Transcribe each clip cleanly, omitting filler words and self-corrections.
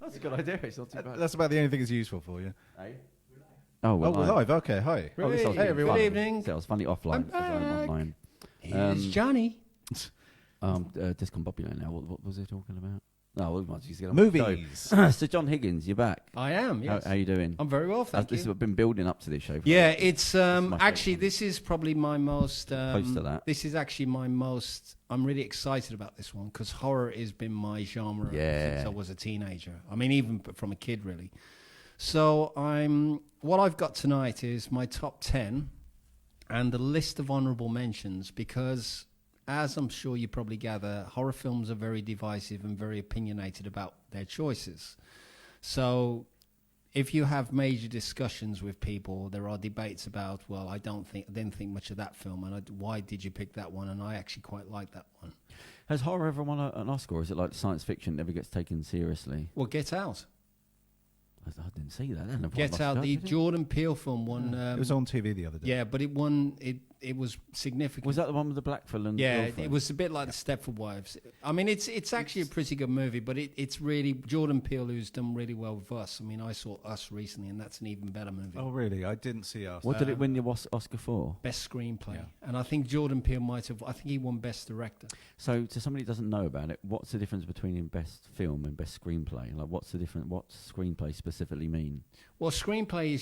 That's a good idea. It's not too bad. That's about the only thing it's useful for you. Hey? Oh, we're live. Okay, hi. Hey, everyone. Good evening. So I was funny offline. I'm online. Here's Johnny. Discombobulated now. What was he talking about? No, we might just get on. Movies. So John Higgins, you're back. I am, yes. How you doing? I'm very well, thank you. This has been building up to this show. Yeah, it's actually, this is probably my most... Close to that. This is actually my most... I'm really excited about this one because horror has been my genre since I was a teenager. I mean, even from a kid, really. So what I've got tonight is my top 10 and the list of honourable mentions because... As I'm sure you probably gather, horror films are very divisive and very opinionated about their choices. So if you have major discussions with people, there are debates about, well, I didn't think much of that film, and why did you pick that one? And I actually quite like that one. Has horror ever won an Oscar, or is it like science fiction never gets taken seriously? Well, Get Out. I didn't see that. Get Out, the Jordan Peele film won. It was on TV the other day. Yeah, but it won. It was significant. Was that the one with the black villain? Yeah, girlfriend? it was a bit like the Stepford Wives. I mean, it's actually a pretty good movie, but it's really Jordan Peele who's done really well with Us. I mean, I saw Us recently, and that's an even better movie. Oh, really? I didn't see Us. What did it win the Oscar for? Best screenplay, and I think Jordan Peele might have. I think he won Best Director. So, to somebody who doesn't know about it, what's the difference between best film and best screenplay? Like, what's the difference? What's screenplay specifically mean? Well, screenplay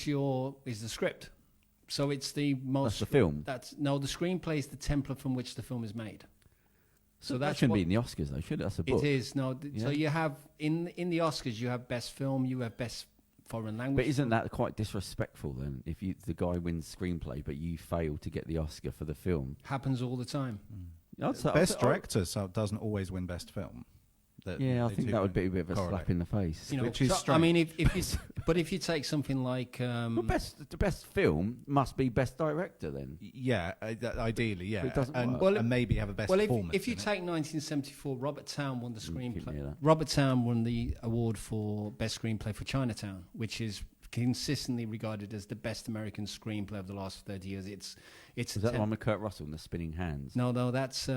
is the script. So it's the most... That's the film? The screenplay is the template from which the film is made. So that shouldn't be in the Oscars, though, should it? That's a book. It is, no. So you have, in the Oscars, you have best film, you have best foreign language. But isn't that quite disrespectful, then, if the guy wins screenplay, but you fail to get the Oscar for the film? Happens all the time. Best director doesn't always win best film. I think that would be a bit of a slap in the face. Which is strange. I mean, if you take something like... the best film must be best director, then. Yeah, ideally, yeah. But it doesn't work. Well, and maybe have a best performance. If you take 1974, Robert Towne won the screenplay. That. Robert Towne won the award for best screenplay for Chinatown, which is consistently regarded as the best American screenplay of the last 30 years. Is that the one with Kurt Russell and the spinning hands? No, that's...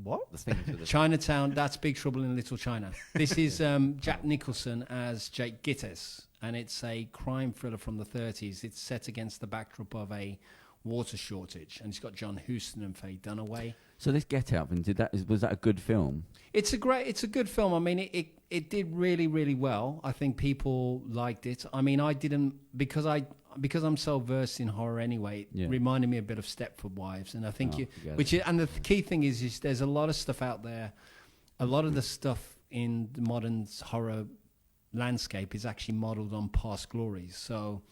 what? The thing to the Chinatown, that's Big Trouble in Little China. This is Jack Nicholson as Jake Gittes, and it's a crime thriller from the 30s. It's set against the backdrop of a water shortage, and it's got John Huston and Faye Dunaway. So this Get Out, was that a good film? It's a good film. I mean, it did really, really well. I think people liked it. I mean, I didn't because I'm so versed in horror anyway. It reminded me a bit of Stepford Wives, and I think the key thing is there's a lot of stuff out there. A lot of the stuff in the modern horror landscape is actually modelled on past glories. So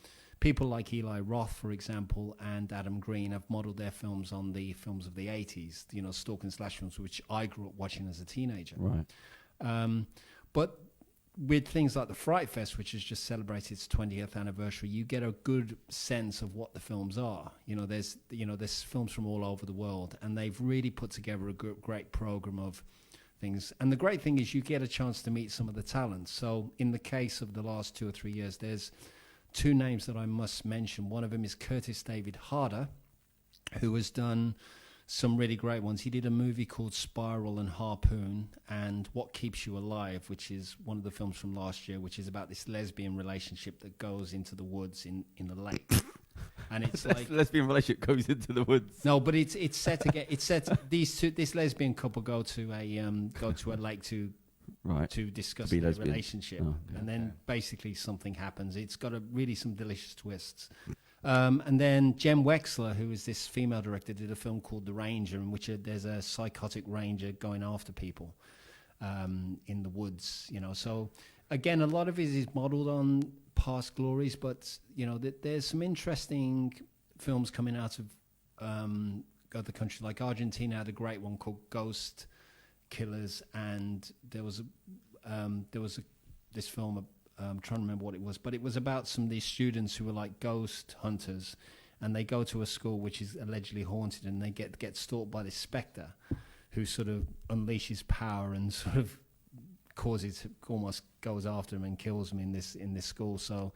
people like Eli Roth, for example, and Adam Green have modelled their films on the films of the 80s, stalk and slash films, which I grew up watching as a teenager. Right. But with things like the Fright Fest, which has just celebrated its 20th anniversary, you get a good sense of what the films are. There's films from all over the world, and they've really put together a great program of things. And the great thing is you get a chance to meet some of the talents. So in the case of the last 2 or 3 years, there's two names that I must mention. One of them is Curtis David Harder, who has done some really great ones. He did a movie called Spiral and Harpoon and What Keeps You Alive, which is one of the films from last year, which is about this lesbian relationship that goes into the woods in the lake. And it's like lesbian relationship goes into the woods. No, but it's set again. It's set. This lesbian couple go to a lake to discuss their relationship, and then basically something happens. It's got really some delicious twists. And then Jem Wexler, who is this female director, did a film called The Ranger, in which there's a psychotic ranger going after people in the woods. So again, a lot of it is modelled on past glories, but there's some interesting films coming out of other countries. Like Argentina had a great one called Ghost Killers, and there was this film. I'm trying to remember what it was, but it was about some of these students who were like ghost hunters, and they go to a school which is allegedly haunted, and they get stalked by this spectre, who sort of unleashes power and sort of almost goes after them and kills them in this school. So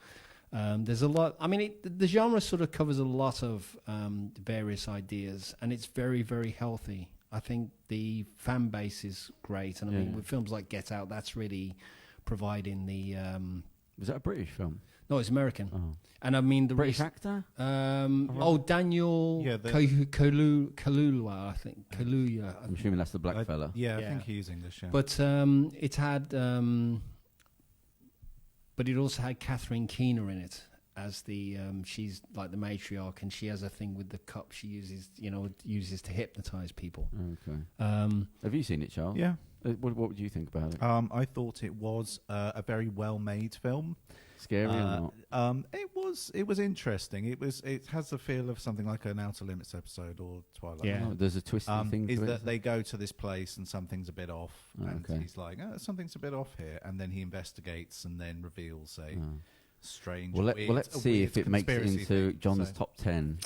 there's a lot. I mean, the genre sort of covers a lot of various ideas, and it's very, very healthy. I think the fan base is great, and I mean, with films like Get Out, that's really providing the. Was that a British film? No, it's American. Oh. And I mean the British actor. Daniel Kaluuya, I think. Kaluuya. I'm assuming that's the black fella. Yeah, I think he's English. Yeah. But it had, but it also had Catherine Keener in it as the she's like the matriarch, and she has a thing with the cup she uses, to hypnotize people. Okay. Have you seen it, Charles? Yeah. What would you think about it? I thought it was a very well-made film. Scary or not? It was interesting. It has the feel of something like an Outer Limits episode or Twilight. Yeah. Oh, there's a twisty thing. Is to that it? they go to this place and something's a bit off, and okay. he's like, something's a bit off here, and then he investigates and then reveals a strange. Well, let's see if it makes it into John's top 10.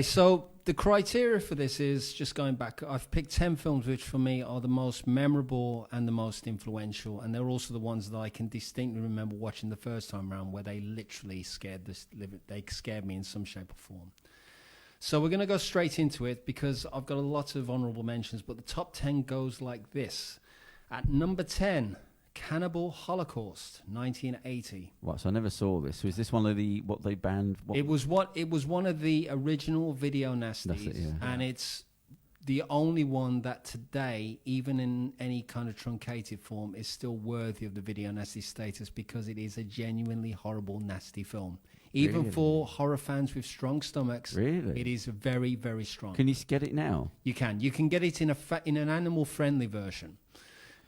So the criteria for this is, just going back, I've picked 10 films which for me are the most memorable and the most influential, and they're also the ones that I can distinctly remember watching the first time around, where they literally scared me in some shape or form. So we're going to go straight into it, because I've got a lot of honourable mentions, but the top 10 goes like this. At number 10, Cannibal Holocaust, 1980. What? So I never saw this. Was this one of the what they banned? It was one of the original video nasties, and it's the only one that today, even in any kind of truncated form, is still worthy of the video nasty status, because it is a genuinely horrible, nasty film. Even for horror fans with strong stomachs, it is very, very strong. Can you get it now? You can. You can get it in an animal-friendly version.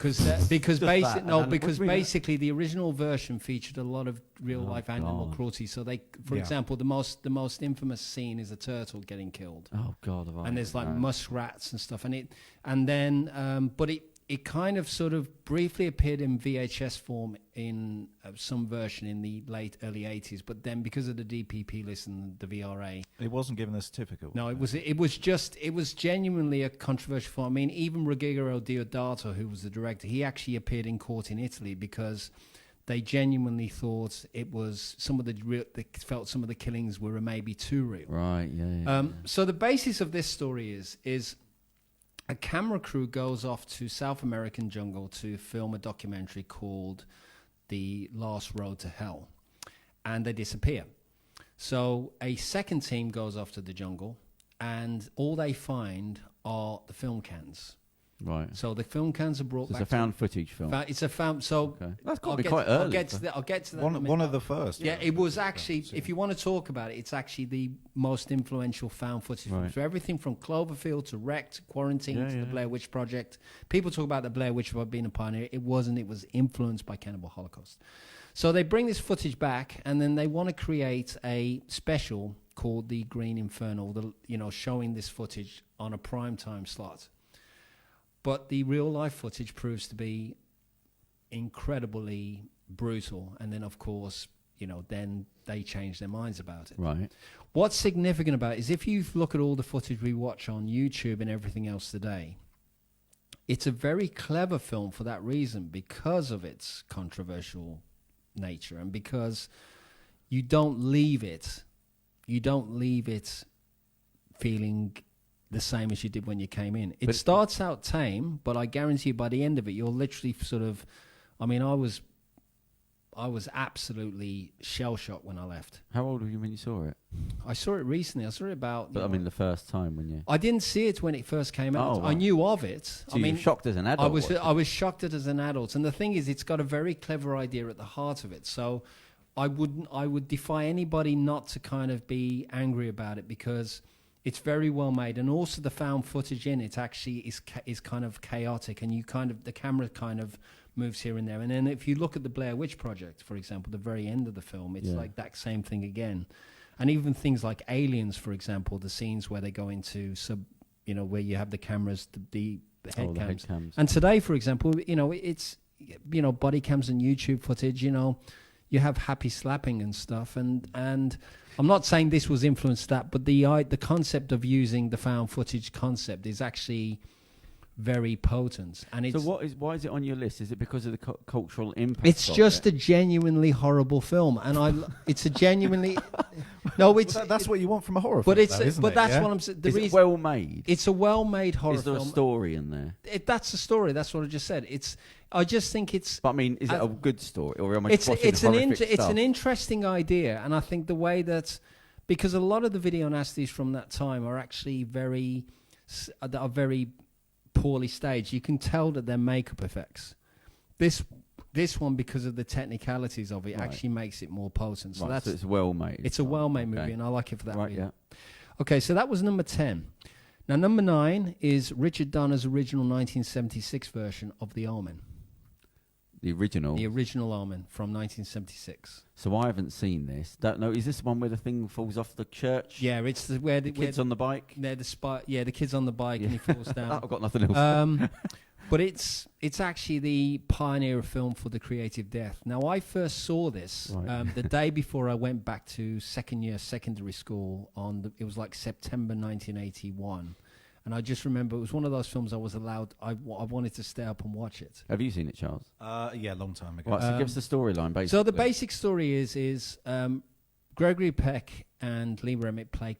Because basically the original version featured a lot of real life animal cruelty. So for example, the most infamous scene is a turtle getting killed. Oh God! And there's like muskrats and stuff, but it kind of sort of briefly appeared in VHS form in some version in the early 80s, but then because of the DPP list and the VRA, it wasn't given a certificate. No, it was genuinely a controversial film. I mean, even Ruggero Deodato, who was the director, he actually appeared in court in Italy because they genuinely thought it was they felt some of the killings were maybe too real. Right. Yeah. So the basis of this story is a camera crew goes off to South American jungle to film a documentary called The Last Road to Hell, and they disappear. So a second team goes off to the jungle, and all they find are the film cans. Right. So the film cans are brought back. It's a found footage film. It's a found. So that's got to be quite early. I'll get to that. One of the first. Yeah, it was actually. If you want to talk about it, it's actually the most influential found footage film. So everything from Cloverfield to Wrecked, Quarantine to the Blair Witch Project. People talk about the Blair Witch about being a pioneer. It wasn't. It was influenced by Cannibal Holocaust. So they bring this footage back, and then they want to create a special called the Green Inferno. Showing this footage on a primetime slot. But the real-life footage proves to be incredibly brutal. And then, of course, then they change their minds about it. Right. What's significant about it is if you look at all the footage we watch on YouTube and everything else today, it's a very clever film for that reason, because of its controversial nature and because you don't leave it feeling the same as you did when you came in. It starts out tame, but I guarantee you by the end of it, you'll literally sort of... I mean, I was absolutely shell-shocked when I left. How old were you when you saw it? I saw it recently. I saw it about... But I mean, the first time when you... I didn't see it when it first came out. Oh, right. I knew of it. So you were shocked as an adult? I was shocked as an adult. And the thing is, it's got a very clever idea at the heart of it. So I would defy anybody not to kind of be angry about it, because... it's very well made, and also the found footage in it actually is kind of chaotic, and the camera kind of moves here and there. And then if you look at the Blair Witch Project, for example, the very end of the film, it's like that same thing again. And even things like Aliens, for example, the scenes where they go into where you have the cameras, the head cams. And today, for example, it's body cams and YouTube footage. You have happy slapping and stuff, and I'm not saying this was influenced that, but the concept of using the found footage concept is actually very potent. And it's, so why is it on your list? Is it because of the cultural impact? It's just a genuinely horrible film, and it's a genuinely No, it's that's what you want from a horror but film. It's though, isn't but it? that's Yeah? what I'm saying. Is it well made? It's a well-made horror film. Is there a story in there? That's the story. That's what I just said. I just think it's. But I mean, is it a good story, or am I it's an interesting idea, and I think the way that, because a lot of the video nasties from that time are actually very poorly staged. You can tell that they're makeup effects. This one, because of the technicalities of it, actually makes it more potent. So so it's well made. It's a well-made movie, and I like it for that reason. Yeah. Okay, so that was number 10. Now, number 9 is Richard Donner's original 1976 version of The Omen. The original Omen from 1976. So I haven't seen this. Don't know. Is this the one where the thing falls off the church? Yeah, it's where the kids on the bike. The kid's on the bike and he falls down. I've got nothing else. But it's actually the pioneer of film for the creative death. Now, I first saw this the day before I went back to second year secondary school. It was like September 1981. And I just remember it was one of those films I was allowed. I wanted to stay up and watch it. Have you seen it, Charles? Yeah, a long time ago. Right, so give us the storyline, basically. So the basic story is Gregory Peck and Lee Remick play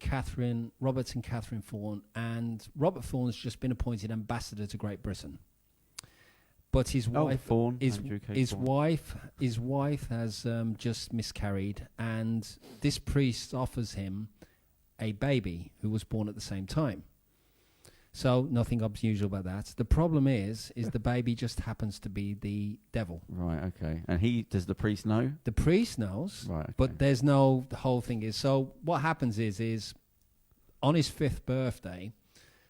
Robert and Catherine Thorne, and Robert Thorne's just been appointed ambassador to Great Britain. But his wife has just miscarried, and this priest offers him a baby who was born at the same time. So nothing unusual about that. The problem is the baby just happens to be the devil. Right. Okay. And does the priest know? The priest knows. Right. Okay. But there's no. The whole thing is. So what happens is on his 5th birthday,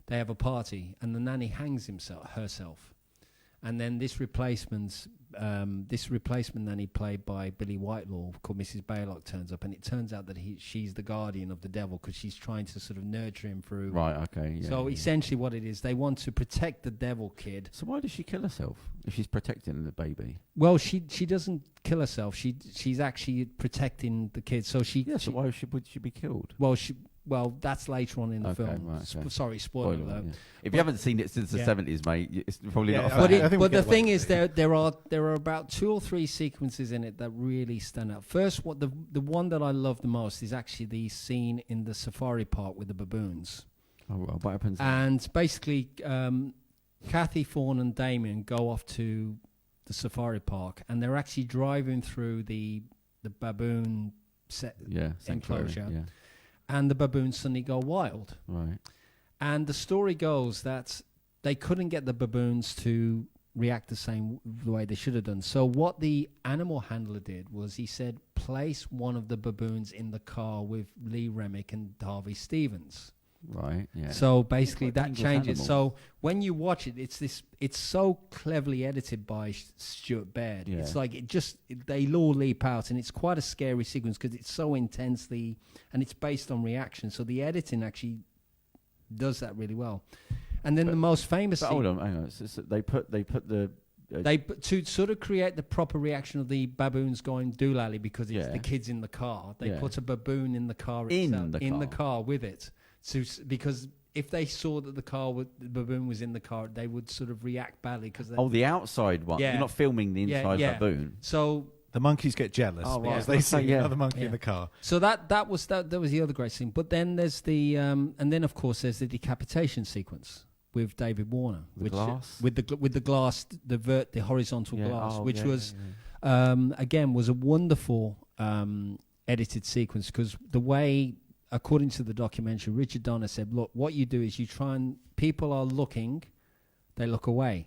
they have a party, and the nanny hangs herself. And then this replacement nanny played by Billy Whitelaw called Mrs. Baylock turns up, and it turns out that she's the guardian of the devil because she's trying to sort of nurture him through. Right. Okay. Yeah, so essentially, what it is, they want to protect the devil kid. So why does she kill herself if she's protecting the baby? Well, she doesn't kill herself. She's actually protecting the kid. So she. Yeah. So why would she be killed? Well, that's later on in the film. Right, okay. Sorry, spoiler alert. Yeah. If you haven't seen it since the 70s, mate, it's probably not. But the thing is, there are about 2 or 3 sequences in it that really stand out. First, the one that I love the most is actually the scene in the safari park with the baboons. Oh, well, what happens? And basically, Kathy, Thorne, and Damien go off to the safari park, and they're actually driving through the baboon enclosure. Yeah. And the baboons suddenly go wild. Right. And the story goes that they couldn't get the baboons to react the way they should have done. So what the animal handler did was he said, place one of the baboons in the car with Lee Remick and Harvey Stevens. Right. Yeah. So basically that changes. Animals. So when you watch it, it's so cleverly edited by Stuart Baird. Yeah. It's like they all leap out, and it's quite a scary sequence because it's so intensely, and it's based on reaction. So the editing actually does that really well. And then the most famous. Hold on, hang on. So they put the. To sort of create the proper reaction of the baboons going doolally because it's the kids in the car. They put a baboon in the car itself, in the car with it. So, because if they saw that the baboon was in the car, they would sort of react badly because the outside one. Yeah. You're not filming the inside baboon. So the monkeys get jealous because they see another monkey in the car. So that was the other great scene. But then there's the and then of course there's the decapitation sequence with David Warner, with the glass, the horizontal glass, which was again was a wonderful edited sequence because the way. According to the documentary, Richard Donner said, look, what you do is you try and... People are looking, they look away.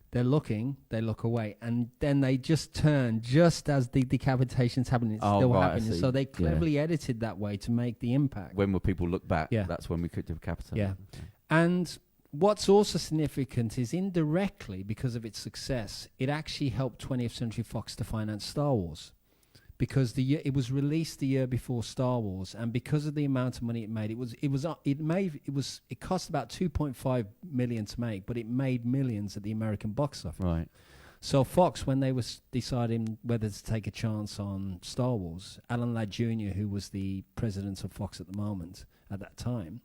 They're looking, they look away. And then they just turn just as the decapitation's happening. It's still happening. So they cleverly edited that way to make the impact. When will people look back? Yeah. That's when we could decapitate. Yeah. Okay. And what's also significant is indirectly, because of its success, it actually helped 20th Century Fox to finance Star Wars. Because it was released the year before Star Wars, and because of the amount of money it made, it cost about $2.5 million to make, but it made millions at the American box office. Right. So Fox, when they were deciding whether to take a chance on Star Wars, Alan Ladd Jr., who was the president of Fox at that time,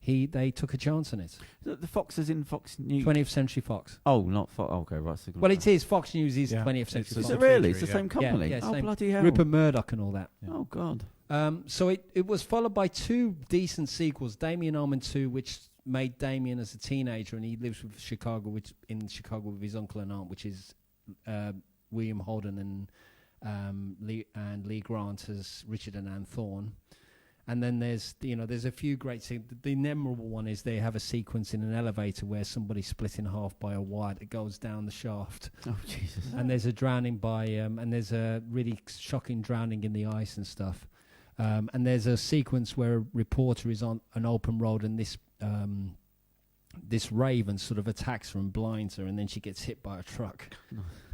they took a chance on it. The Fox is in Fox News? 20th Century Fox. Oh, not Fox. Okay, right. Well, it is. Fox News is 20th Century Fox. Is it really? It's the same company? Yeah, oh, bloody hell. Rupert Murdoch and all that. Yeah. Oh, God. So it was followed by 2 decent sequels, Damien Omen 2, which made Damien as a teenager, and he lives in Chicago with his uncle and aunt, which is William Holden and Lee Grant as Richard and Anne Thorne. And then there's a few great scenes. The memorable one is they have a sequence in an elevator where somebody's split in half by a wire that goes down the shaft. Oh, Jesus. And there's a drowning and there's a really shocking drowning in the ice and stuff. And there's a sequence where a reporter is on an open road and this raven sort of attacks her and blinds her, and then she gets hit by a truck.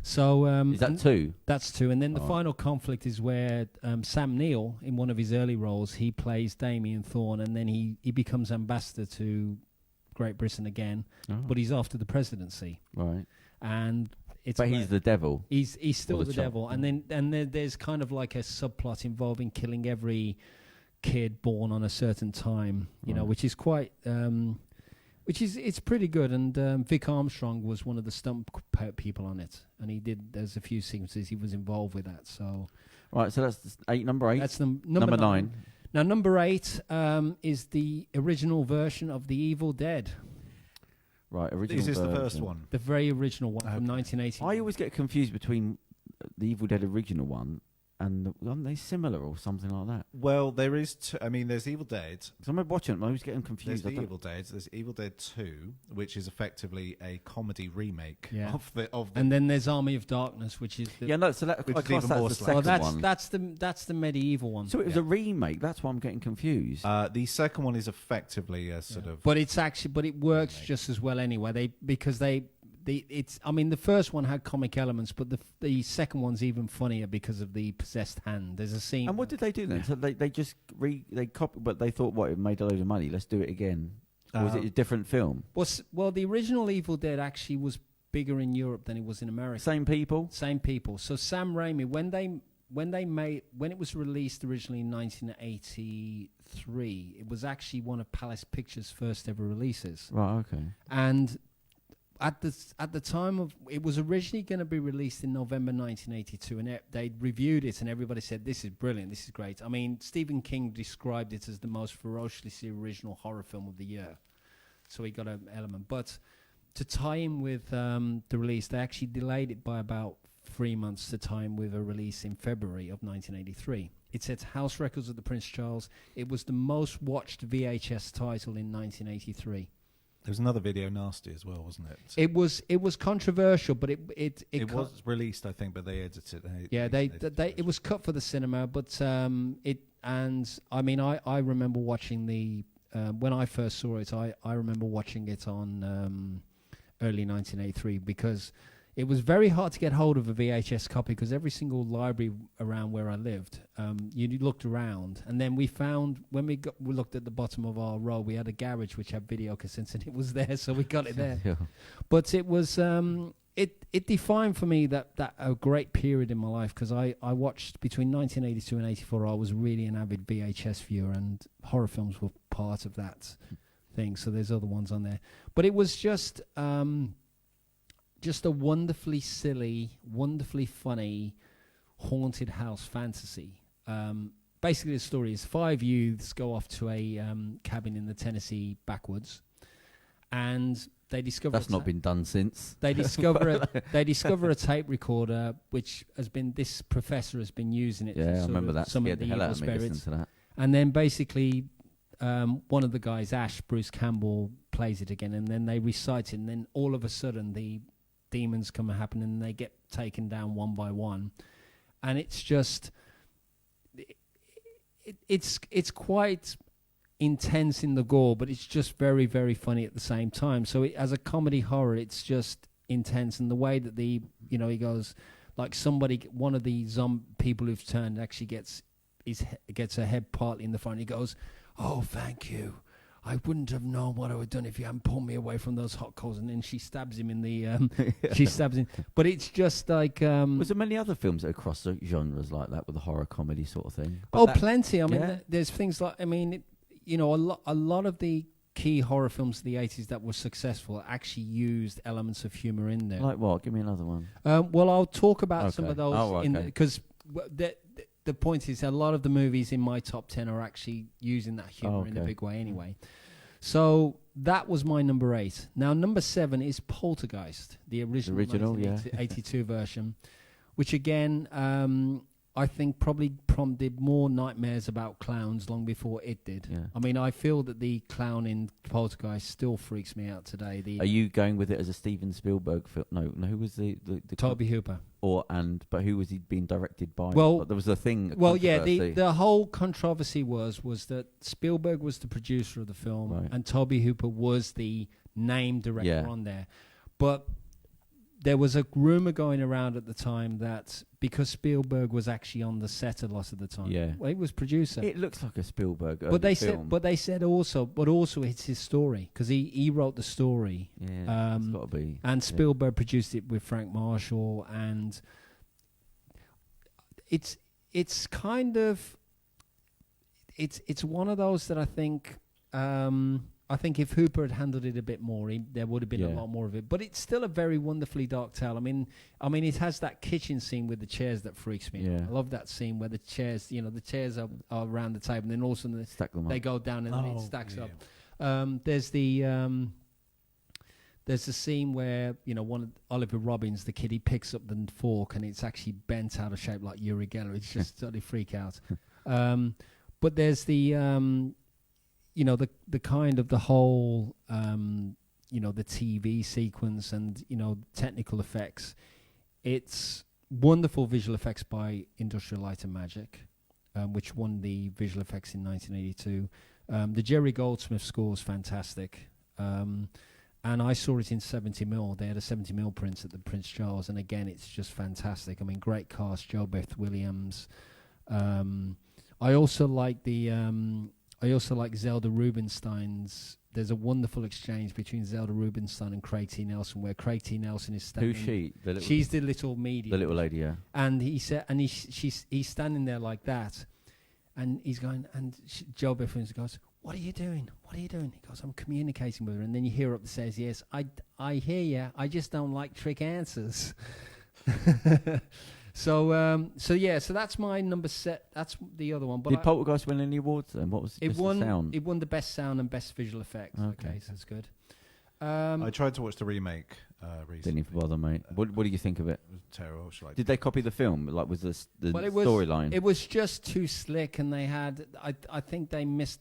So is that 2? That's 2. And then the final conflict is where Sam Neill, in one of his early roles, he plays Damien Thorne, and then he becomes ambassador to Great Britain again, but he's after the presidency. Right. And he's the devil. He's still the devil. And then there's kind of like a subplot involving killing every kid born on a certain time, which is quite it's pretty good. And Vic Armstrong was one of the stunt people on it, and there's a few sequences he was involved with that. So right, so that's number 8. That's number 9. Now number 8 is the original version of The Evil Dead. Right, original. This is the first one, the very original one from 1980. I always get confused between the Evil Dead original one and aren't they similar or something like that? Well, there is. There's Evil Dead. Because I'm watching it, I always getting confused. There's Evil Dead. There's Evil Dead 2, which is effectively a comedy remake of the. And then there's Army of Darkness, which is so that which is even more the second one. That's the medieval one. So it was a remake. That's why I'm getting confused. The second one is effectively a sort of. But it works remake. Just as well anyway. The first one had comic elements, but the second one's even funnier because of the possessed hand. There's a scene. And what did they do then? So they just they copied, but they thought, it made a load of money. Let's do it again. Or was it a different film? Well, the original Evil Dead actually was bigger in Europe than it was in America. Same people. So Sam Raimi, when it was released originally in 1983, it was actually one of Palace Pictures' first ever releases. Right. Okay. And at the time of it was originally going to be released in November 1982, and they reviewed it, and everybody said this is brilliant, this is great. I mean, Stephen King described it as the most ferociously original horror film of the year, so he got an element. But to tie in with the release, they actually delayed it by about 3 months to tie in with a release in February of 1983. It sets House Records of the Prince Charles. It was the most watched VHS title in 1983. There was another Video Nasty as well, wasn't it? It was controversial, but it was released, I think, but they edited it. It was cut for the cinema, but I remember watching when I first saw it. I remember watching it on early 1983 because it was very hard to get hold of a VHS copy because every single library around where I lived, you looked around, and then we found when we looked at the bottom of our row, we had a garage which had video cassettes, and it was there, so we got it there. Yeah. But it was it defined for me that a great period in my life because I watched between 1982 and 84. I was really an avid VHS viewer, and horror films were part of that thing. So there's other ones on there, but it was just a wonderfully silly, wonderfully funny, haunted house fantasy. Basically, the story is 5 youths go off to a cabin in the Tennessee backwoods, and they discover that's not been done since. They discover a tape recorder, which this professor has been using it. Yeah, to I remember that. Some of the evil spirits. To that. And then basically, one of the guys, Ash Bruce Campbell, plays it again, and then they recite it, and then all of a sudden the demons come and happen, and they get taken down one by one, and it's just it's quite intense in the gore, but it's just very, very funny at the same time. So as a comedy horror, it's just intense, and the way that he goes like one of the people who've turned actually gets her head partly in the front. He goes, "Oh, thank you. I wouldn't have known what I would have done if you hadn't pulled me away from those hot coals." And then she stabs him in the... She stabs him. But it's just like... Was there many other films that cross genres like that with the horror comedy sort of thing? Plenty. I mean, there's things like... I mean, a lot of the key horror films of the 80s that were successful actually used elements of humour in there. Like what? Give me another one. Well, I'll talk about some of those because the point is, a lot of the movies in my top 10 are actually using that humor in a big way anyway. So that was my number 8. Now, number 7 is Poltergeist, the original 1982 version, which again, I think probably prompted more nightmares about clowns long before it did. Yeah. I mean, I feel that the clown in Poltergeist still freaks me out today. Are you going with it as a Steven Spielberg film? No, who was the Toby Hooper. But who was he being directed by? Well, there was a thing. Well, yeah, the whole controversy was that Spielberg was the producer of the film, right, and Toby Hooper was the name director on there. But there was a rumor going around at the time that because Spielberg was actually on the set a lot of the time, well, he was producer. It looks like a Spielberg but they film. But they said also it's his story because he wrote the story. Yeah, it's got to be. And Spielberg produced it with Frank Marshall, and it's kind of it's one of those that I think. I think if Hooper had handled it a bit more, there would have been a lot more of it. But it's still a very wonderfully dark tale. I mean, it has that kitchen scene with the chairs that freaks me out. I love that scene where the chairs, the chairs are around the table, and then all of a sudden they go down and then it stacks up. There's the scene where one of Oliver Robbins, the kid, he picks up the fork and it's actually bent out of shape like Uri Geller. It's just totally freak out. But there's the the kind of the whole, the TV sequence and, technical effects. It's wonderful visual effects by Industrial Light and Magic, which won the visual effects in 1982. The Jerry Goldsmith score is fantastic. And I saw it in 70mm. They had a 70mm print at the Prince Charles. And again, it's just fantastic. I mean, great cast, Joe Beth Williams. I also like Zelda Rubinstein's. There's a wonderful exchange between Zelda Rubinstein and Craig T. Nelson, where Craig T. Nelson is standing. Who's she? She's the little medium. The little lady, yeah. And he said, and he's standing there like that, and he's going, and Joe Biffins goes, "What are you doing? What are you doing?" He goes, "I'm communicating with her." And then you hear her up the stairs, "Yes, I hear you. I just don't like trick answers." So that's my number set. That's the other one. But did Poltergeist win any awards then? What was it? Sound? It won the best sound and best visual effects. Okay, so that's good. I tried to watch the remake recently. Didn't even bother, mate. What do you think of it? It was terrible. Did they copy the film? Like, was the storyline? It was just too slick, and they had. I think they missed.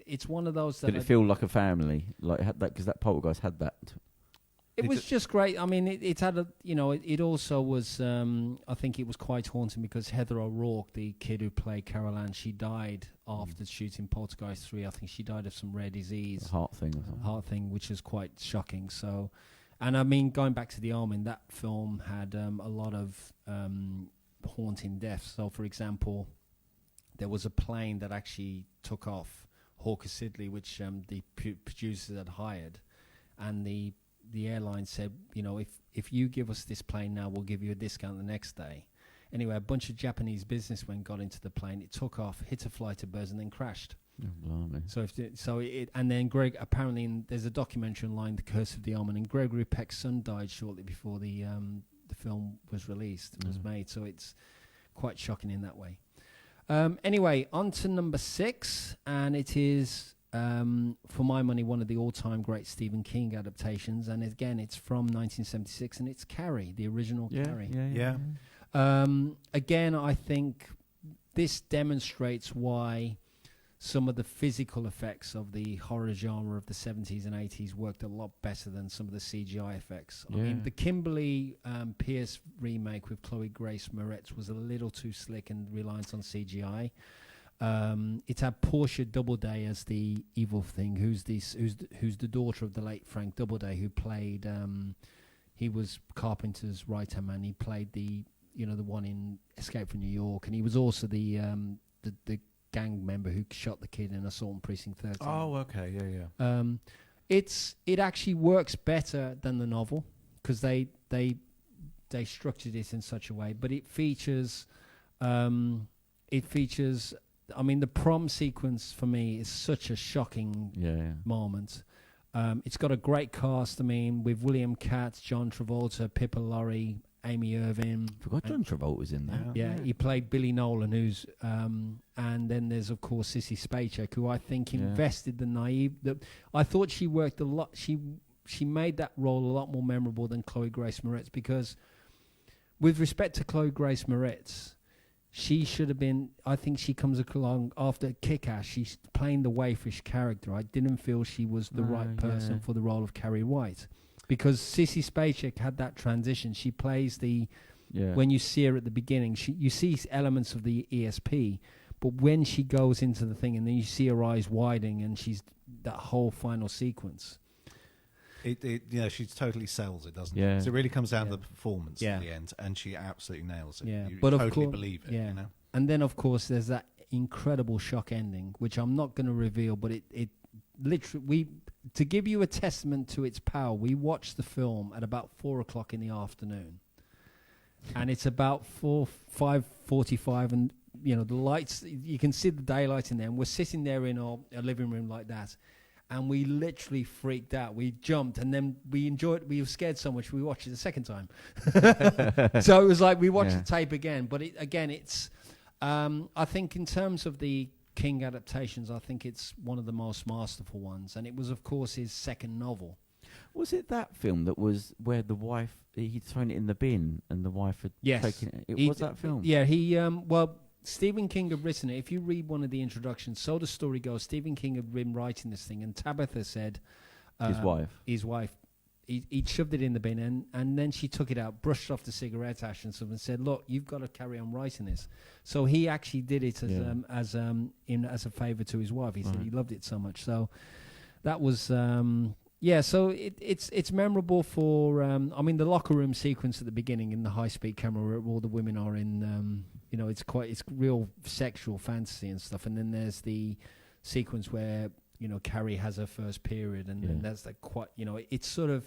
It's one of those that. Did it feel like a family? Like it had that, because that Poltergeist had that. It was just great. I mean, it had a, it also was, I think it was quite haunting because Heather O'Rourke, the kid who played Carol Ann, she died after shooting Poltergeist 3. I think she died of some rare disease. A heart thing or something. Heart thing, which is quite shocking. So, and I mean, going back to The Omen, that film had a lot of haunting deaths. So, for example, there was a plane that actually took off, Hawker Siddeley, which the producers had hired, and the airline said, if you give us this plane now, we'll give you a discount the next day. Anyway, a bunch of Japanese businessmen got into the plane. It took off, hit a flight of birds, and then crashed. Oh, blimey. And then Greg, apparently, there's a documentary online, The Curse of the Omen, and Gregory Peck's son died shortly before the film was released, was made. So it's quite shocking in that way. Anyway, on to number 6, and it is. For my money, one of the all-time great Stephen King adaptations, and again, it's from 1976, and it's Carrie, the original Carrie. Yeah. Again, I think this demonstrates why some of the physical effects of the horror genre of the 70s and 80s worked a lot better than some of the CGI effects. I mean, the Kimberly Pierce remake with Chloe Grace Moretz was a little too slick and reliant on CGI. It had Portia Doubleday as the evil thing, who's the daughter of the late Frank Doubleday, who played. He was Carpenter's right hand man. He played the one in Escape from New York, and he was also the gang member who shot the kid in Assault on Precinct 13. Oh, okay, yeah. It actually works better than the novel because they structured it in such a way, but it features. I mean, the prom sequence for me is such a shocking moment. It's got a great cast. I mean, with William Katz, John Travolta, Pippa Laurie, Amy Irving. Forgot John Travolta was in that. Yeah, he played Billy Nolan, who's and then there's of course Sissy Spacek, who I think invested the naive. I thought she worked a lot. She made that role a lot more memorable than Chloe Grace Moretz, because with respect to Chloe Grace Moretz, she should have been. I think she comes along after Kick-Ass. She's playing the waifish character. I didn't feel she was the right person for the role of Carrie White, because Sissy Spacek had that transition. She plays the when you see her at the beginning, you see elements of the ESP, but when she goes into the thing and then you see her eyes widening and she's that whole final sequence. She totally sells it, doesn't it? So it really comes down to the performance at the end, and she absolutely nails it. Yeah, you but totally believe it. Yeah. You know? And then of course there's that incredible shock ending, which I'm not going to reveal, but it literally, to give you a testament to its power, we watched the film at about 4:00 in the afternoon, and it's about 5:45, and the lights, you can see the daylight in there, and we're sitting there in a living room like that. And we literally freaked out. We jumped, and then we enjoyed. We were scared so much we watched it a second time. So it was like we watched the tape again. But it's. I think in terms of the King adaptations, I think it's one of the most masterful ones. And it was, of course, his second novel. Was it that film that was where the wife, he'd thrown it in the bin and the wife had taken it? It was that film. Yeah, Stephen King had written it. If you read one of the introductions, so the story goes, Stephen King had been writing this thing, and Tabitha said... His wife. He'd shoved it in the bin, and then she took it out, brushed off the cigarette ash and stuff, and said, look, you've got to carry on writing this. So he actually did it as a favour to his wife. He said he loved it so much. So that was... so it's memorable for... the locker room sequence at the beginning in the high-speed camera where all the women are in... it's real sexual fantasy and stuff. And then there's the sequence where, Carrie has her first period, and then that's like quite, it sort of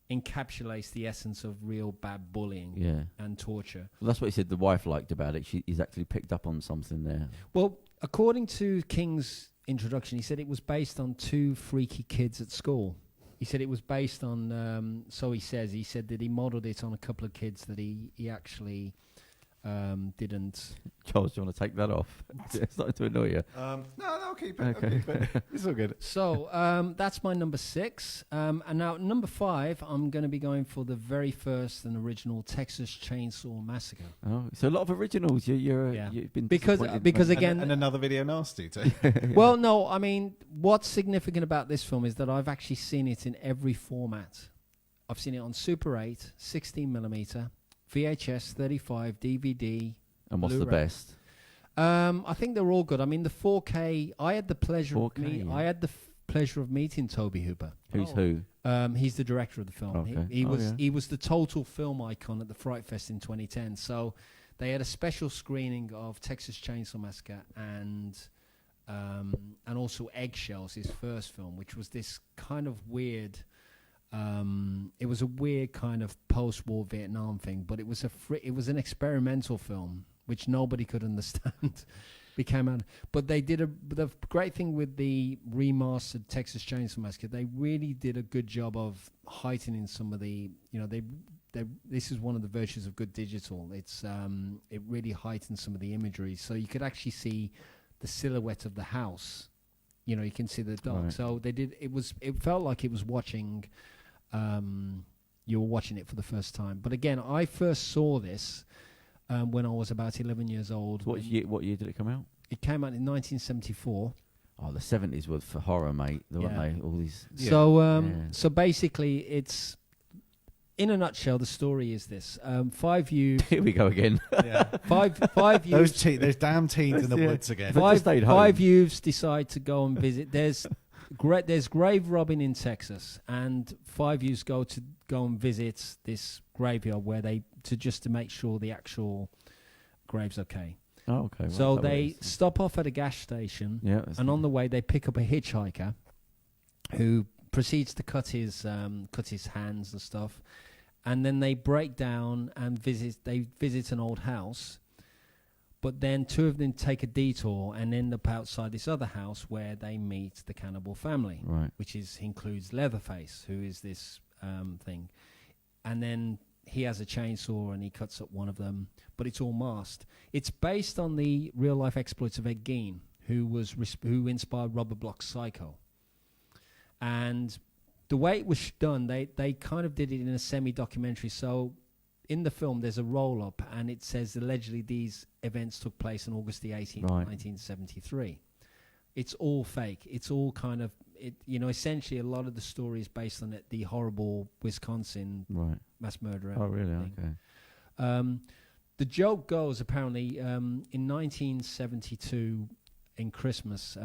encapsulates the essence of real bad bullying and torture. Well, that's what he said the wife liked about it. He's actually picked up on something there. Well, according to King's introduction, he said it was based on two freaky kids at school. He said it was based on, he said that he modelled it on a couple of kids that he actually... didn't. Charles, do you want to take that off? It's starting to annoy you. No, I'll keep it. Okay. I'll keep it. It's all good. So that's my number 6. And now number 5, I'm going to be going for the very first and original Texas Chainsaw Massacre. Oh, so a lot of originals. You've been because again, and another video nasty too. Well, no, what's significant about this film is that I've actually seen it in every format. I've seen it on Super 8, 16mm. VHS, 35, DVD. And what's Blu-ray. The best? I think they're all good. The 4K. I had the pleasure. I had the pleasure of meeting Toby Hooper. Who's who? He's the director of the film. Okay. He was the total film icon at the Fright Fest in 2010. So they had a special screening of Texas Chainsaw Massacre and also Eggshells, his first film, which was this kind of weird. It was a weird kind of post-war Vietnam thing, but it was an experimental film which nobody could understand. But they did the great thing with the remastered Texas Chainsaw Massacre. They really did a good job of heightening some of the, this is one of the virtues of good digital. It really heightened some of the imagery, so you could actually see the silhouette of the house. You can see the dark. Right. So they did. It felt like it was watching. You were watching it for the first time. But again, I first saw this when I was about 11 years old. What year did it come out? It came out in 1974. Oh, the 70s were for horror, mate. Weren't they? All these. So basically, it's in a nutshell. The story is this: 5 youths. Here we go again. Five youths. Those damn teens in the woods again. Five youths decide to go and visit. There's grave robbing in Texas, and 5 youths go and visit this graveyard to make sure the actual grave's okay. Oh, okay. So they stop off at a gas station, and on the way they pick up a hitchhiker who proceeds to cut his hands and stuff, and then they break down and visit an old house. But then 2 of them take a detour and end up outside this other house where they meet the cannibal family, right? Which includes Leatherface, who is this thing. And then he has a chainsaw and he cuts up one of them, but it's all masked. It's based on the real life exploits of Ed Gein, who inspired Robert Bloch's Psycho. And the way it was done, they kind of did it in a semi-documentary. So in the film, there's a roll-up, and it says allegedly these events took place on August the 18th, 1973. It's all fake. It's all kind of, essentially a lot of the story is based on the horrible Wisconsin mass murder. Oh, really? Thing. Okay. The joke goes, apparently, in 1972, in Christmas,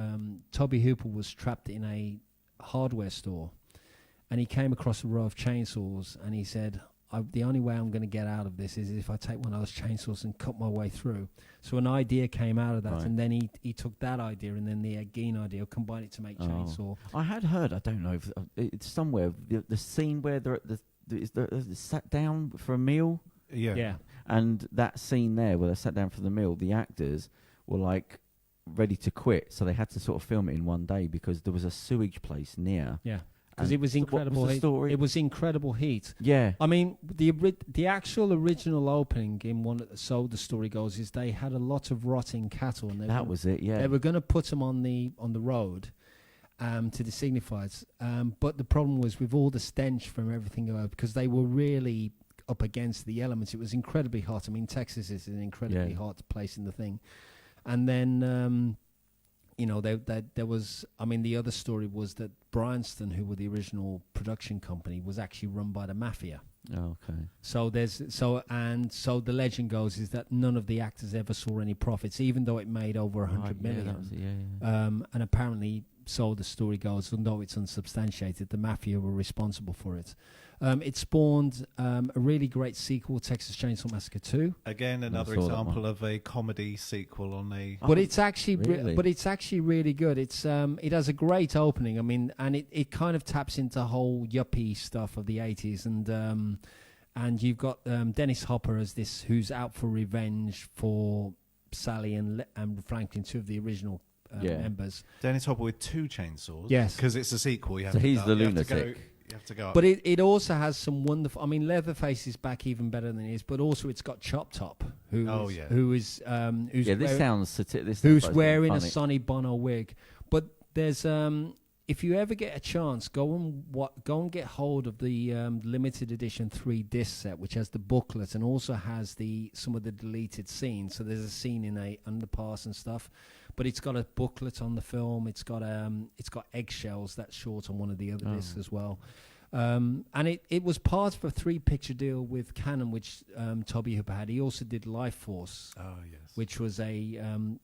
Toby Hooper was trapped in a hardware store, and he came across a row of chainsaws, and he said, the only way I'm going to get out of this is if I take one of those chainsaws and cut my way through. So an idea came out of that, and then he took that idea and then the Ed Gein idea, combined it to make Chainsaw. I had heard, I don't know, if it's somewhere, the scene where they're sat down for a meal. Yeah. And that scene there where they sat down for the meal, the actors were like ready to quit, so they had to sort of film it in one day because there was a sewage place near. Yeah. Because it was incredible. What was the story? It was incredible heat. Yeah. I mean, the actual original opening in one, so the story goes, is they had a lot of rotting cattle, and that was it. Yeah. They were going to put them on the road, to the signifieds. But the problem was with all the stench from everything, because they were really up against the elements. It was incredibly hot. I mean, Texas is an incredibly hot place in the thing, and then. There was. I mean, the other story was that Bryanston, who were the original production company, was actually run by the mafia. Oh, okay. So the legend goes is that none of the actors ever saw any profits, even though it made over 100 million. And apparently, so the story goes, although it's unsubstantiated, the mafia were responsible for it. It spawned a really great sequel, Texas Chainsaw Massacre 2. Again, another example of a comedy sequel on a. But it's actually, really good. It's it has a great opening. I mean, and it kind of taps into whole yuppie stuff of the 80s, and you've got Dennis Hopper as this who's out for revenge for Sally and Franklin, two of the original members. Dennis Hopper with two chainsaws. Yes, because it's a sequel. He's the lunatic. You have to go up. But it also has some wonderful. I mean, Leatherface is back even better than he is, but also it's got Chop Top, who's wearing a Sonny Bono wig. But there's if you ever get a chance, go and get hold of the limited edition 3-disc set, which has the booklet and also has some of the deleted scenes. So there's a scene in a underpass and stuff, but it's got a booklet on the film. It's got eggshells that's short on one of the other discs as well. And it was part of a 3-picture deal with Canon, which Toby Hooper had. He also did Life Force, which was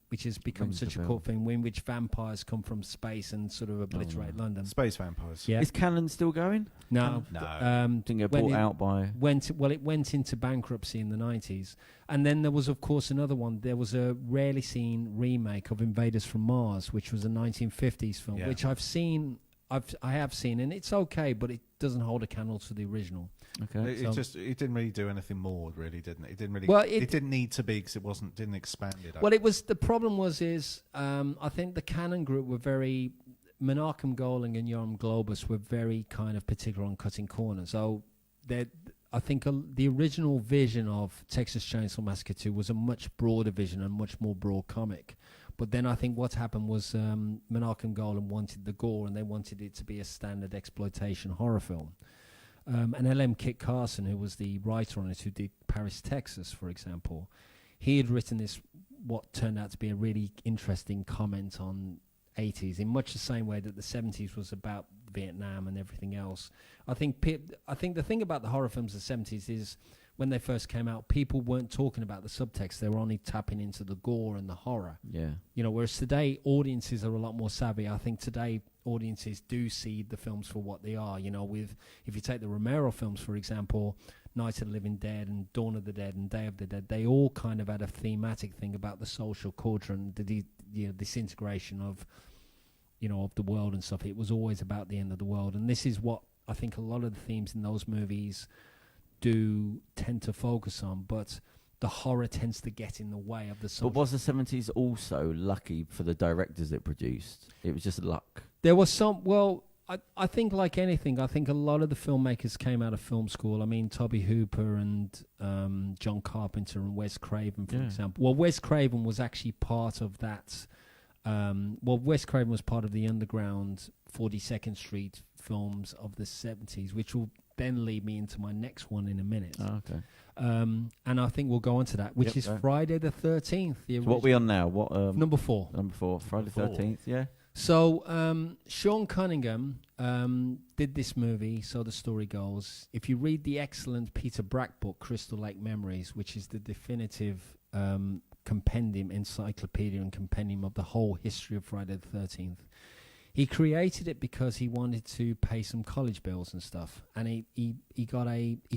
which has become such a cool thing, in which vampires come from space and sort of obliterate London. Space vampires. Yeah. Is Canon still going? No. Didn't get bought out by. It went into bankruptcy in the 90s, and then there was, of course, another one. There was a rarely seen remake of Invaders from Mars, which was a 1950s film, which I have seen, and it's okay, but it doesn't hold a candle to the original. Okay, it didn't really do anything more, really, didn't it? It didn't really. Well, it didn't need to be because it didn't expand it. Well, it was the problem was I think the Canon group were very. Menachem Golan and Yoram Globus were very kind of particular on cutting corners. So I think the original vision of Texas Chainsaw Massacre 2 was a much broader vision and much more broad comic. But then I think what happened was Menachem Golan wanted the gore, and they wanted it to be a standard exploitation horror film. And L.M. Kit Carson, who was the writer on it, who did Paris, Texas, for example, he had written this, what turned out to be a really interesting comment on 80s, in much the same way that the 70s was about Vietnam and everything else. I think the thing about the horror films of the 70s is when they first came out, people weren't talking about the subtext. They were only tapping into the gore and the horror. Yeah. Whereas today, audiences are a lot more savvy. I think today, audiences do see the films for what they are. If you take the Romero films, for example, Night of the Living Dead and Dawn of the Dead and Day of the Dead, they all kind of had a thematic thing about the social culture and the disintegration of the world and stuff. It was always about the end of the world. And this is what I think a lot of the themes in those movies do tend to focus on, but the horror tends to get in the way of the social. But was the 70s also lucky for the directors it produced? It was just luck. There was some, I think, like anything, I think a lot of the filmmakers came out of film school. I mean, Toby Hooper and John Carpenter and Wes Craven, for example. Well, Wes Craven was actually part of that. Wes Craven was part of the underground 42nd Street films of the 70s, which will then lead me into my next one in a minute. Oh, okay. And I think we'll go on to that, which is Friday the 13th. So what are we on now? What number 4? Number 4, Friday the 13th, yeah. So Sean Cunningham did this movie, so the story goes. If you read the excellent Peter Brack book, Crystal Lake Memories, which is the definitive compendium, encyclopedia and compendium of the whole history of Friday the 13th, he created it because he wanted to pay some college bills and stuff. And he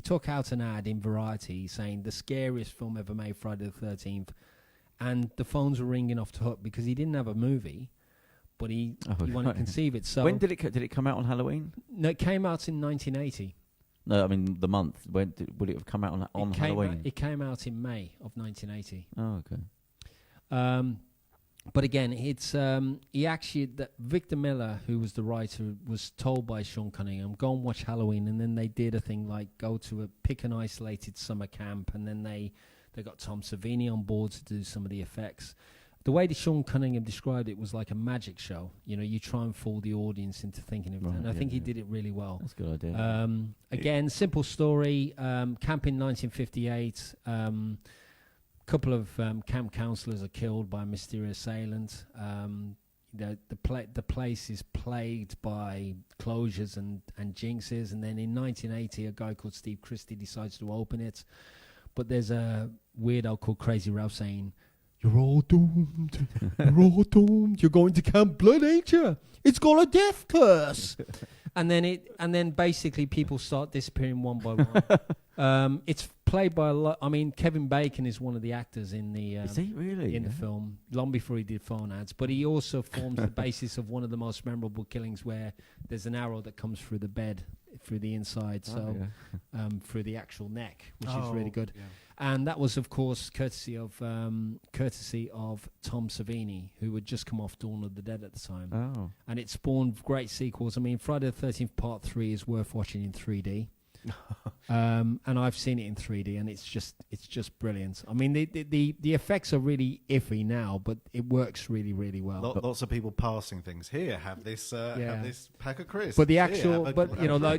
took out an ad in Variety saying the scariest film ever made, Friday the 13th. And the phones were ringing off the hook because he didn't have a movie. But he wanted to conceive it. So when did it come out on Halloween? No, it came out in 1980. No, I mean the month. When would it have come out on Halloween? It came out in May of 1980. Oh, okay. But again, it's Victor Miller, who was the writer, was told by Sean Cunningham, go and watch Halloween, and then they did a thing like go to pick an isolated summer camp, and then they got Tom Savini on board to do some of the effects. The way that Sean Cunningham described it was like a magic show. You know, you try and fool the audience into thinking of it. And I think he did it really well. That's a good idea. Again, simple story. Camp in 1958. Couple of camp counselors are killed by a mysterious assailant. The place is plagued by closures and jinxes. And then in 1980, a guy called Steve Christie decides to open it. But there's a weirdo called Crazy Ralph saying, "You're all doomed. You're all doomed. You're going to Camp Blood, ain't you? It's got a death curse." and then basically people start disappearing one by one. It's played by a lot. I mean, Kevin Bacon is one of the actors in the. Is he really? In the film, long before he did phone ads, but he also forms the basis of one of the most memorable killings, where there's an arrow that comes through the bed, through the inside, through the actual neck, which is really good. Yeah. And that was, of course, courtesy of Tom Savini, who had just come off Dawn of the Dead at the time. Oh. And it spawned great sequels. I mean, Friday the 13th Part 3 is worth watching in 3D. And I've seen it in 3D, and it's just brilliant. I mean, the effects are really iffy now, but it works really, really well. Lots of people passing things. Here, have this pack of crisps. But the actual,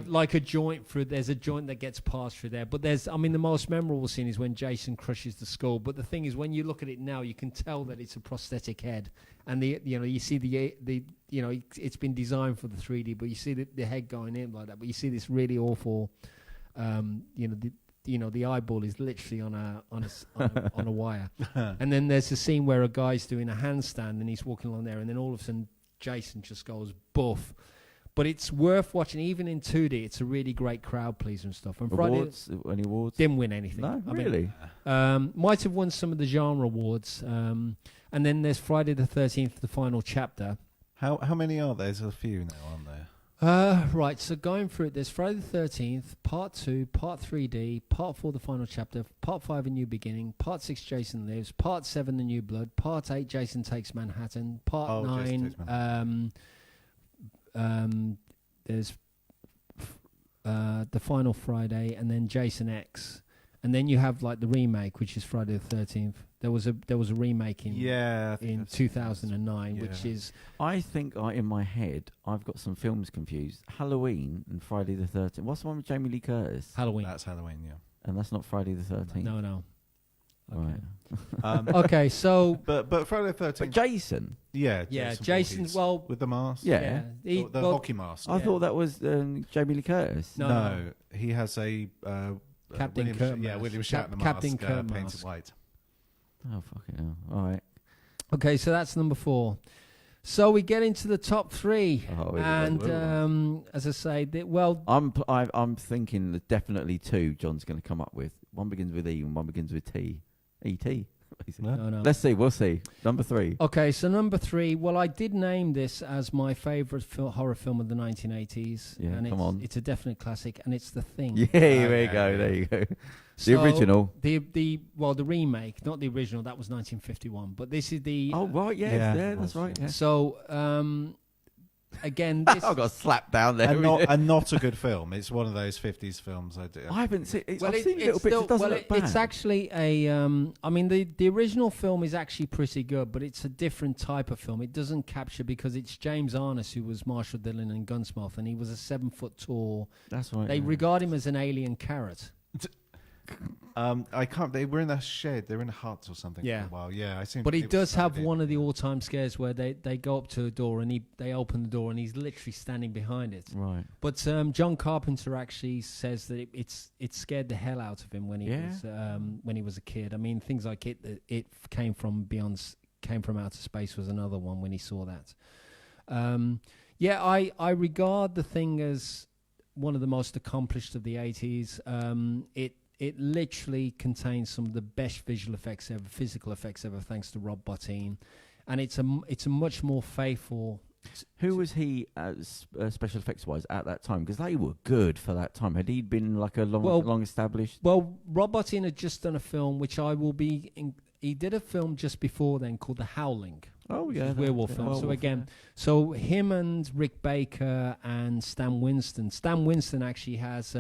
like a joint through. There's a joint that gets passed through there. But the most memorable scene is when Jason crushes the skull. But the thing is, when you look at it now, you can tell that it's a prosthetic head, and you see it's been designed for the 3D, but you see the head going in like that. But you see this really awful. The eyeball is literally on a wire, and then there's a scene where a guy's doing a handstand and he's walking along there, and then all of a sudden Jason just goes buff. But it's worth watching even in 2D. It's a really great crowd pleaser and stuff. And Any awards? Didn't win anything. No, really. Might have won some of the genre awards. And then there's Friday the 13th, the final chapter. How many are there? There's a few now, aren't there? Right, so going through it, there's Friday the 13th, Part 2, Part 3D, Part 4, the final chapter, Part 5, A New Beginning, Part 6, Jason Lives, Part 7, The New Blood, Part 8, Jason Takes Manhattan, Part 9, there's the final Friday, and then Jason X. And then you have like the remake, which is Friday the 13th. There was a remake in 2009, which is. I think in my head I've got some films confused. Halloween and Friday the 13th. What's the one with Jamie Lee Curtis? Halloween. That's Halloween, yeah. And that's not Friday the 13th. No. Okay. Right. Okay, so. But Friday the 13th. But Jason. Yeah. Jason. Well, with the mask. Yeah. The hockey mask. I thought that was Jamie Lee Curtis. No. He has a. Captain Kirk. Yeah, William Shatner Captain mask, Kirk painted mask. white. Oh, fucking hell. All right. Okay, so that's number 4. So we get into the top 3, and as I say, I'm thinking that definitely 2. John's going to come up with. One begins with E and one begins with T. E.T. No. Let's see. We'll see. Number 3. Okay, so number 3. Well, I did name this as my favourite horror film of the 1980s. Yeah, and it's a definite classic, and it's The Thing. Yeah, there you go. There you go. The original. The remake, not the original. That was 1951. But this is the. Oh right, yeah, that's right. Yeah. So again, this I got slapped down there. And not a good film. It's one of those 50s films I do. I haven't seen it. Well, I've seen little bits. It doesn't look bad. It's actually a. I mean, the original film is actually pretty good, but it's a different type of film. It doesn't capture because it's James Arness who was Marshall Dillon in Gunsmoke, and he was a 7 foot tall. That's right. They regard him as an alien carrot. I can't. They were in a shed. They were in a hut or something for a while. Yeah, I seen. But he does have one of the all-time scares where they go up to a door and they open the door and he's literally standing behind it. Right. But John Carpenter actually says that it scared the hell out of him when he was a kid. I mean, things like it came from outer space was another one when he saw that. I regard the thing as one of the most accomplished of the 80s. It literally contains some of the best visual effects ever, physical effects ever, thanks to Rob Bottin, and it's a much more faithful. Who was he special effects wise at that time? Because they were good for that time. Had he been like a long established? Well, Rob Bottin had just done a film which he did a film just before then called The Howling. Oh yeah, werewolf film. So again, so him and Rick Baker and Stan Winston. Stan Winston actually has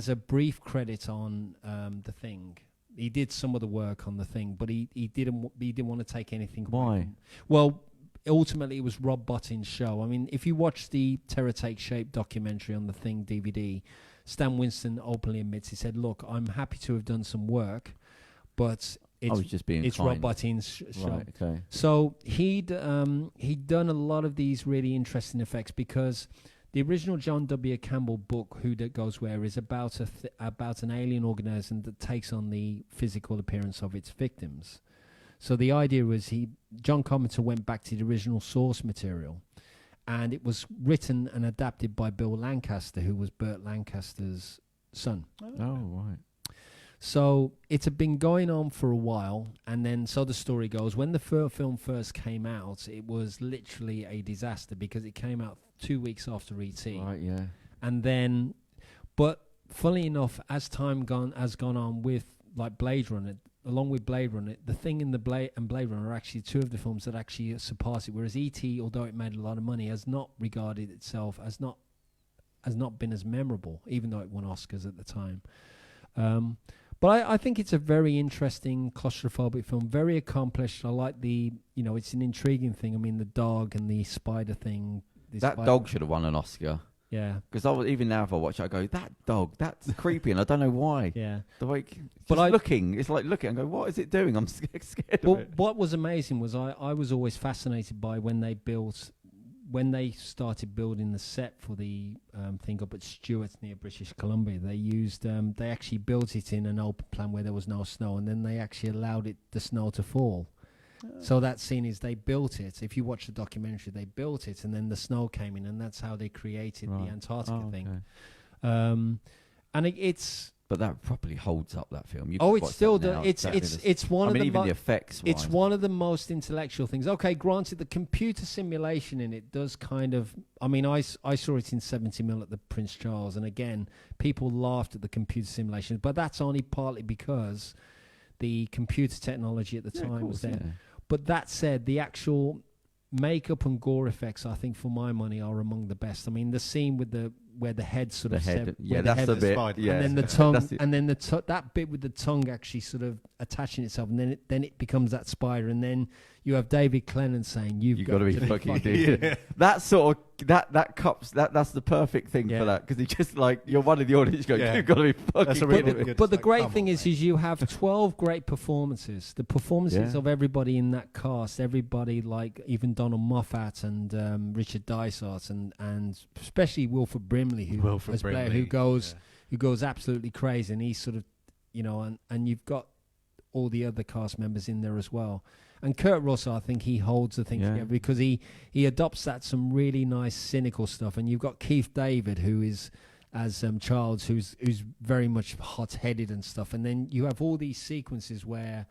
a brief credit on The Thing. He did some of the work on The Thing, but he didn't want to take anything. Why? Well, ultimately it was Rob Bottin's show. I mean, if you watch the Terror Take Shape documentary on The Thing DVD, Stan Winston openly admits, he said, "Look, I'm happy to have done some work, but it's Rob Bottin's show." Right, okay. So he'd done a lot of these really interesting effects because the original John W. Campbell book, Who That Goes Where, is about an alien organism that takes on the physical appearance of its victims. So the idea was John Carpenter went back to the original source material, and it was written and adapted by Bill Lancaster, who was Burt Lancaster's son. Oh, right. So it had been going on for a while, and then so the story goes, when the film first came out, it was literally a disaster because it came out 2 weeks after E.T. Right, yeah. And then, but funnily enough, as time has gone on with like Blade Runner, along with Blade Runner, The Thing and Blade Runner are actually two of the films that actually surpass it. Whereas E.T., although it made a lot of money, has not regarded itself as not been as memorable, even though it won Oscars at the time. But I think it's a very interesting claustrophobic film, very accomplished. I like it's an intriguing thing. I mean, the dog and the spider thing. That dog should have won an Oscar. Yeah. Because even now if I watch it, I go, that dog, that's creepy, and I don't know why. Yeah. It's like looking, I go, what is it doing? I'm scared of it. What was amazing was I was always fascinated by when they started building the set for the thing up at Stewart's near British Columbia. They actually built it in an open plan where there was no snow, and then they actually allowed the snow to fall. So that scene is they built it. If you watch the documentary, they built it, and then the snow came in, and that's how they created the Antarctica thing. And it's. But that properly holds up that film. It still does. It's one of the even the effects. It's one of the most intellectual things. Okay, granted, the computer simulation in it does kind of. I mean, I saw it in 70mm at the Prince Charles, and again, people laughed at the computer simulation, but that's only partly because the computer technology at the time was there. Yeah. But that said, the actual makeup and gore effects, I think, for my money, are among the best. I mean, the scene where the head sort of that's the bit, and then the tongue, and then that bit with the tongue actually sort of attaching itself, and then it becomes that spider, and then you have David Clennon saying, "You've got to be fucking dude." Yeah. That sort of that's the perfect thing for that, because he just like, you're one of the audience going, "You've got to be fucking." But the great thing is you have 12 great performances. The performances of everybody in that cast, everybody like even Donald Moffat and Richard Dysart and especially Wilford Brimley, who goes absolutely crazy, and he's sort of, and you've got all the other cast members in there as well. And Kurt Russell, I think he holds the thing together because he adopts some really nice cynical stuff. And you've got Keith David, who is as Charles, who's very much hot-headed and stuff. And then you have all these sequences where,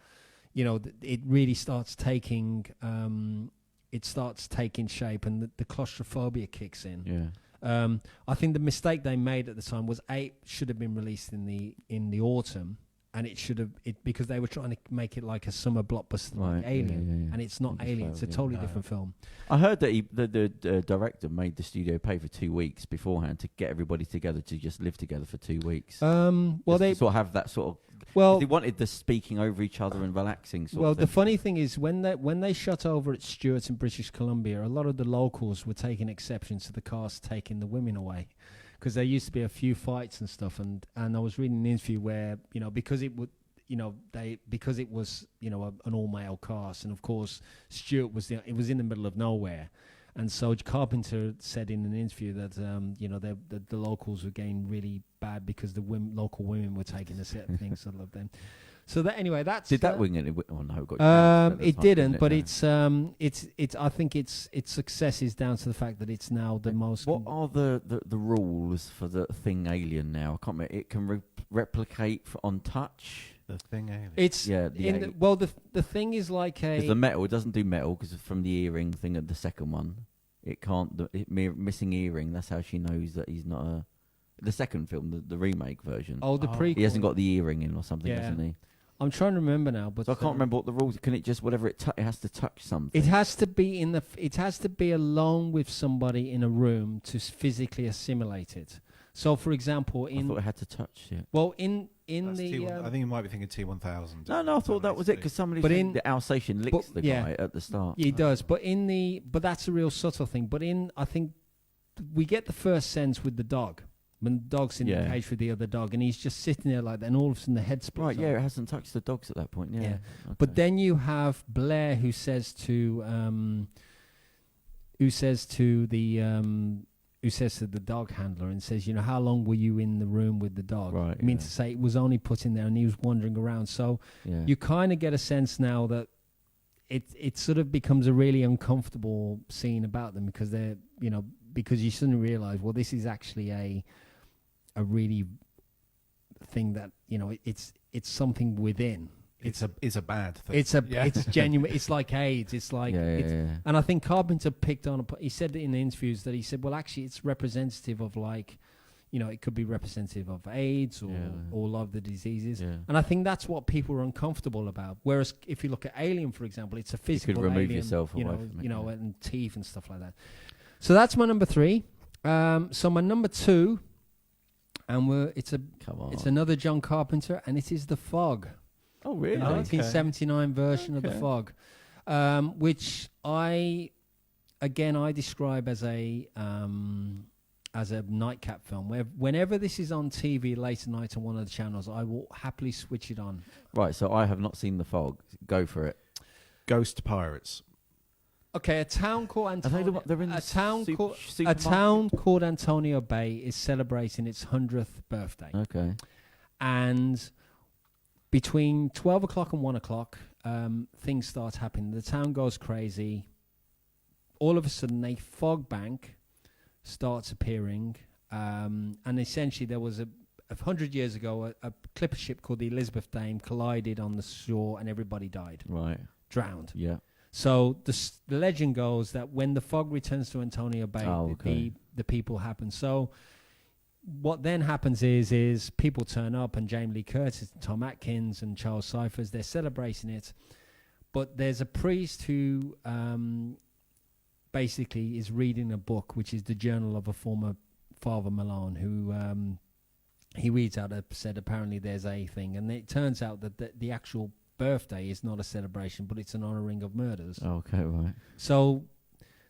it really starts taking shape, and the claustrophobia kicks in. Yeah. I think the mistake they made at the time was should have been released in the autumn, it should have because they were trying to make it like a summer blockbuster like Alien, and it's not Alien. It's a totally different film. I heard that the director made the studio pay for 2 weeks beforehand to get everybody together to just live together for 2 weeks. They sort of have that sort of. They wanted the speaking over each other and relaxing. Sort of thing. The funny thing is when they shot over at Stewart's in British Columbia, a lot of the locals were taking exception to the cast taking the women away. Because there used to be a few fights and stuff, and I was reading an interview where because it was an all male cast, and of course Stewart it was in the middle of nowhere, and so Carpenter said in an interview that the locals were getting really bad because the local women were taking the set and things sort of them. So that anyway, that's did that wing it? Oh no, it didn't. But it's I think its success is down to the fact that it's now the most. What are the rules for the thing Alien now? I can't remember. It can replicate on touch. The thing Alien. It's the thing is like the metal. It doesn't do metal because from the earring thing of the second one, it can't. Missing earring. That's how she knows that he's not a. The second film, the remake version. Prequel. He hasn't got the earring in or something, hasn't he? I'm trying to remember now, but so I can't remember what the rules. Can it just whatever it has to touch something? It has to be It has to be alone with somebody in a room to physically assimilate it. So, for example, I thought it had to touch it. Well, I think you might be thinking T1000. No, I thought that was it because somebody. But the Alsatian licks the guy at the start. He does, but that's a real subtle thing. But I think we get the first sense with the dog. When the dog's in the cage with the other dog, and he's just sitting there like that, and all of a sudden the head splits. Right, it hasn't touched the dogs at that point. Yeah. Okay. But then you have Blair who says to the dog handler and says, how long were you in the room with the dog? Right. I mean to say it was only put in there, and he was wandering around. So you kind of get a sense now that it sort of becomes a really uncomfortable scene about them because they're because you suddenly realise, well, this is actually a really thing that it's something within. It's a bad thing. It's genuine. It's like AIDS. It's like and I think Carpenter picked on. He said in the interviews that he said, well, actually, it's representative of like, it could be representative of AIDS or all of the diseases. Yeah. And I think that's what people are uncomfortable about. Whereas if you look at Alien, for example, it's a physical. You could remove alien, yourself away from it, and teeth and stuff like that. So that's my number 3. So my number 2, and it's another John Carpenter, and it is The Fog. Oh, really? The 1979 version of The Fog, which I describe as a nightcap film. Where whenever this is on TV late at night on one of the channels, I will happily switch it on. Right. So I have not seen The Fog. Go for it. Ghost Pirates. Okay, a town called Antonio. A town called Antonio Bay is celebrating its 100th birthday. Okay, and between 12 o'clock and 1 o'clock, things start happening. The town goes crazy. All of a sudden, a fog bank starts appearing, and essentially, there was 100 years ago, a clipper ship called the Elizabeth Dame collided on the shore, and everybody died. Right, drowned. Yeah. So the legend goes that when the fog returns to Antonio Bay, the people happen. So what then happens is people turn up, and Jamie Lee Curtis, and Tom Atkins, and Charles Cyphers, they're celebrating it. But there's a priest who basically is reading a book, which is the journal of a former Father Malone, who he reads out, said apparently there's a thing. And it turns out that the actual birthday is not a celebration, but it's an honouring of murders. Okay, right. So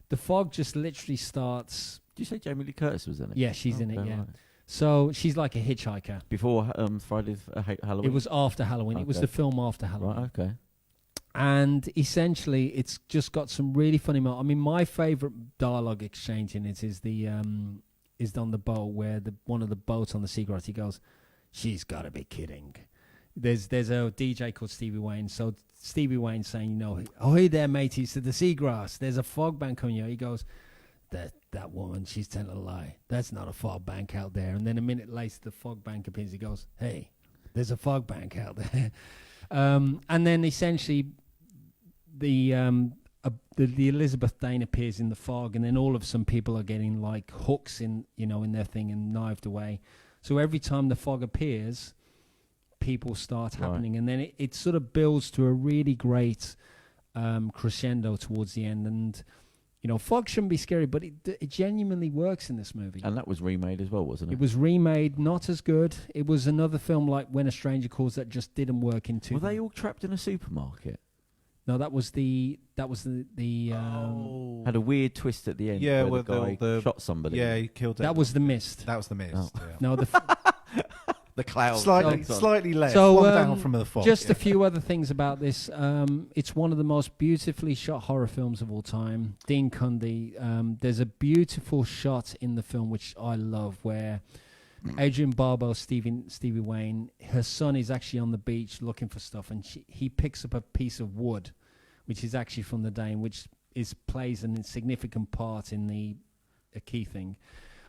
the fog just literally starts. Did you say Jamie Lee Curtis was in it? Yeah, she's in it. Yeah. Right. So she's like a hitchhiker. Before Friday Halloween. It was after Halloween. Okay. It was the film after Halloween. Right. Okay. And essentially, it's just got some really funny. I mean, my favourite dialogue exchange in it is is on the boat where one of the boats on the Seagrass, he goes, "She's got to be kidding." There's a DJ called Stevie Wayne. So Stevie Wayne saying, "Oh, hey there, mateys, to the Seagrass. There's a fog bank coming here." He goes, "That woman, she's telling a lie. That's not a fog bank out there." And then a minute later, the fog bank appears. He goes, "Hey, there's a fog bank out there." And then essentially, the Elizabeth Dane appears in the fog, and then all of some people are getting like hooks in their thing and knifed away. So every time the fog appears, people start happening, and then it sort of builds to a really great crescendo towards the end. And fog shouldn't be scary, but it genuinely works in this movie. And that was remade as well, wasn't it? It was remade, not as good. It was another film like When a Stranger Calls that just didn't work into. Were they all trapped in a supermarket? No, that was the had a weird twist at the end. Yeah, where the guy shot somebody. Yeah, he killed. That was The Mist. That was The Mist. Oh. Yeah. No, the cloud. Slightly less. So, one down from the fog. Just a few other things about this. It's one of the most beautifully shot horror films of all time. Dean Cundey. There's a beautiful shot in the film which I love, where Adrienne Barbeau, Stevie Wayne, her son is actually on the beach looking for stuff, and he picks up a piece of wood, which is actually from the Dane, which plays an insignificant part in a key thing.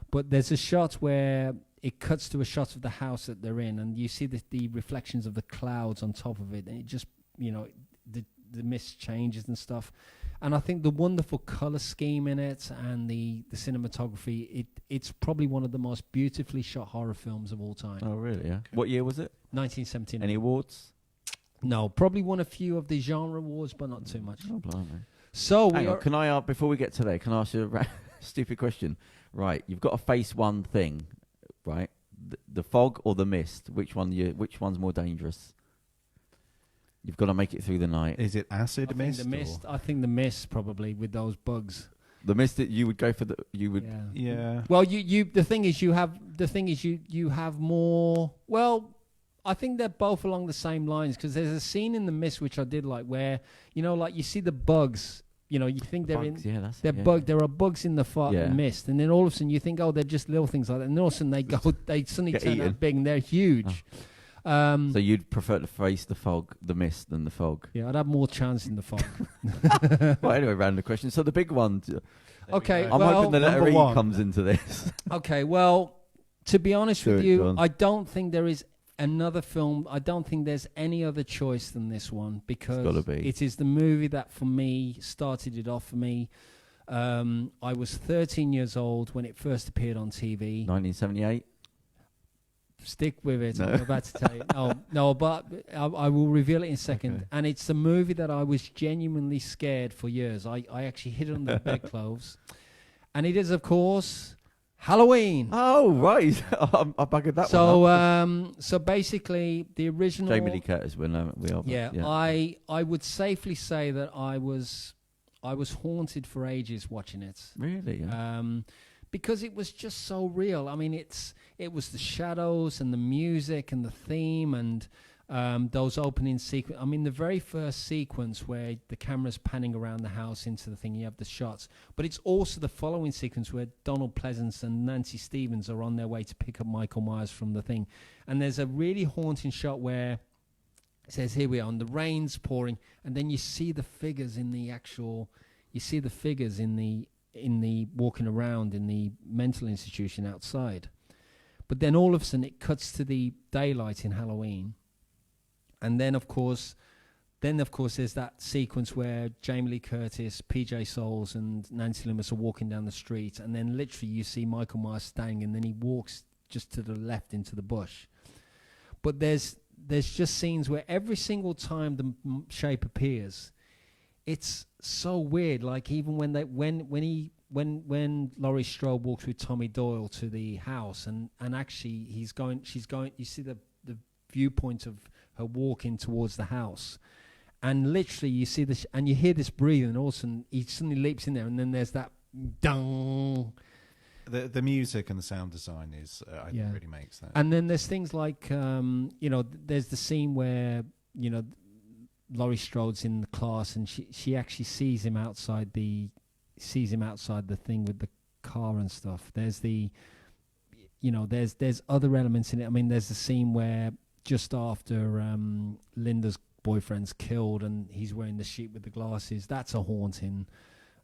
But there's a shot where it cuts to a shot of the house that they're in, and you see the reflections of the clouds on top of it, and it just, the mist changes and stuff. And I think the wonderful color scheme in it and the cinematography, it's probably one of the most beautifully shot horror films of all time. Oh, really? Yeah. Okay. What year was it? 1979. Any awards? No, probably won a few of the genre awards, but not too much. Oh, blimey. So hang on, can I ask, before we get to there, can I ask you a stupid question? Right, you've got to face one thing, right? The fog or the mist? Which one's more dangerous? You've got to make it through the night. Is it acid mist? I think the mist, probably, with those bugs. The mist that you would go for Yeah. Well, the thing is you have more. Well, I think they're both along the same lines, because there's a scene in the mist which I did like, where like you see the bugs. You think they're bugs, in. Yeah, there are bugs in the mist, and then all of a sudden you think, oh, they're just little things like that, and all of a sudden they suddenly turn out big, and they're huge. Oh. So you'd prefer to face the mist than the fog? Yeah, I'd have more chance in the fog. Well, anyway, random question. So the big one. Okay, I'm hoping the letter E comes into this. Okay, well, to be honest with you, John. I don't think there is another film. I don't think there's any other choice than this one, because it's gotta be. It is the movie that, for me, started it off for me. I was 13 years old when it first appeared on TV. 1978. Stick with it. No. I'm about to tell you. No, but I will reveal it in a second. Okay. And it's a movie that I was genuinely scared for years. I actually hid it under the bedclothes. And it is, of course, Halloween. Oh, right. I buggered that one up. So basically, the original... Jamie Lee Curtis, we are. Yeah, I would safely say that I was haunted for ages watching it. Really? Yeah. Because it was just so real. I mean, it was the shadows and the music and the theme and those opening sequence. I mean, the very first sequence where the camera's panning around the house into the thing, you have the shots. But it's also the following sequence where Donald Pleasance and Nancy Stevens are on their way to pick up Michael Myers from the thing. And there's a really haunting shot where it says, here we are, and the rain's pouring. And then you see the figures in the walking around in the mental institution outside. But then all of a sudden it cuts to the daylight in Halloween. And then of course there's that sequence where Jamie Lee Curtis, PJ Souls and Nancy Loomis are walking down the street, and then literally you see Michael Myers standing, and then he walks just to the left into the bush. But there's just scenes where every single time the shape appears, it's so weird. Like even when Laurie Strode walks with Tommy Doyle to the house, and actually she's going. You see the viewpoint of her walking towards the house, and literally you see this, and you hear this breathing, and all of a sudden he suddenly leaps in there, and then there's that dung. The music and the sound design is really makes that. And then there's things like there's the scene where Laurie Strode's in the class, and she actually sees him outside the thing with the car and stuff. There's there's other elements in it. I mean, there's the scene where just after Linda's boyfriend's killed and he's wearing the sheet with the glasses. That's a haunting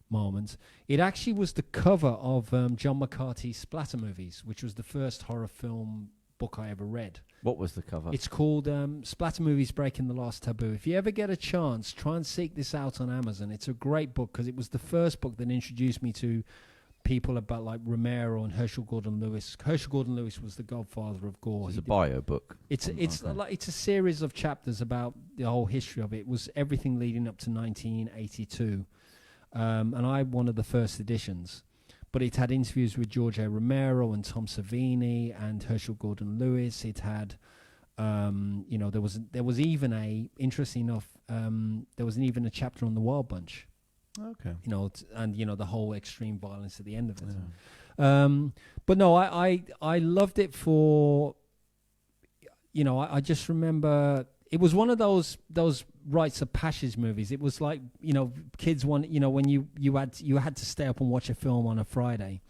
moment. It actually was the cover of John McCarthy's Splatter Movies, which was the first horror film book I ever read. What was the cover? It's called Splatter Movies Breaking the Last Taboo. If you ever get a chance, try and seek this out on Amazon. It's a great book because it was the first book that introduced me to people about like Romero and Herschel Gordon Lewis. Herschel Gordon Lewis was the godfather of gore. It's a bio book. It's a series of chapters about the whole history of it. It was everything leading up to 1982, and I one of the first editions. But it had interviews with George A. Romero and Tom Savini and Herschel Gordon Lewis. It had, there was even interesting enough, there was even a chapter on the Wild Bunch. Okay. The whole extreme violence at the end of it. Yeah. But no, I loved it for, I just remember it was one of those rites of passage movies. It was like, kids want, when you had to stay up and watch a film on a Friday.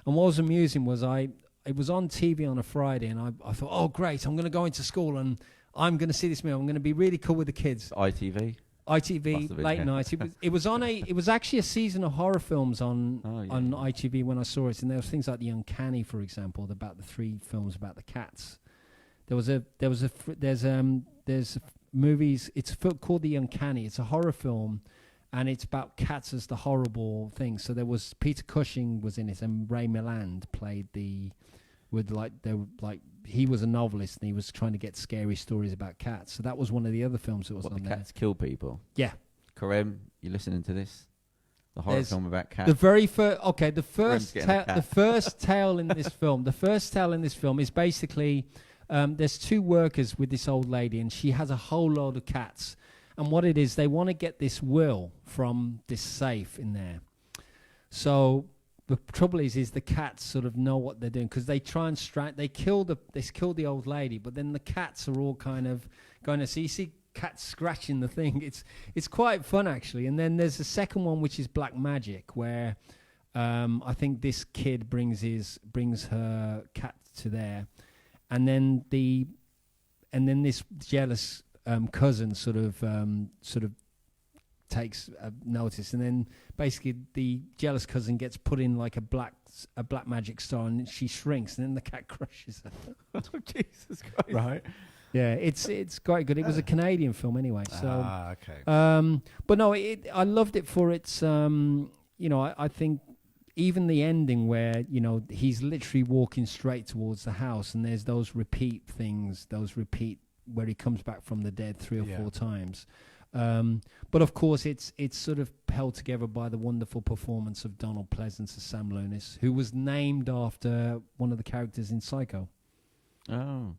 And what was amusing was it was on TV on a Friday, and I thought, oh great, I'm going to go into school and I'm going to see this movie. I'm going to be really cool with the kids. ITV late night. It was actually a season of horror films on ITV when I saw it, and there was things like The Uncanny, for example, about the 3 films about the cats. There's movies. It's called The Uncanny. It's a horror film, and it's about cats as the horrible thing. So there was Peter Cushing was in it, and Ray Milland played he was a novelist, and he was trying to get scary stories about cats. So that was one of the other films that was on there. Cats kill people. Yeah. Kerem, you listening to this? The horror film about cats. The very first. Okay, the first tale in this film. The first tale in this film is basically there's 2 workers with this old lady, and she has a whole load of cats. And what it is, they want to get this will from this safe in there. So the trouble is the cats sort of know what they're doing, because they try and they kill the old lady, but then the cats are all kind of going to see. You see cats scratching the thing. It's quite fun actually. And then there's a second one which is Black Magic, where I think this kid brings her cat to there, and then this jealous cousin sort of takes notice, and then basically the jealous cousin gets put in like a black magic star, and she shrinks, and then the cat crushes her. Oh, Jesus Christ! Right? Yeah, it's quite good. It was a Canadian film anyway, so okay. But no, I loved it for its. I think even the ending where he's literally walking straight towards the house, and there's those repeat things, where he comes back from the dead 3 or 4 times. But of course, it's sort of held together by the wonderful performance of Donald Pleasance as Sam Loomis, who was named after one of the characters in Psycho. Oh,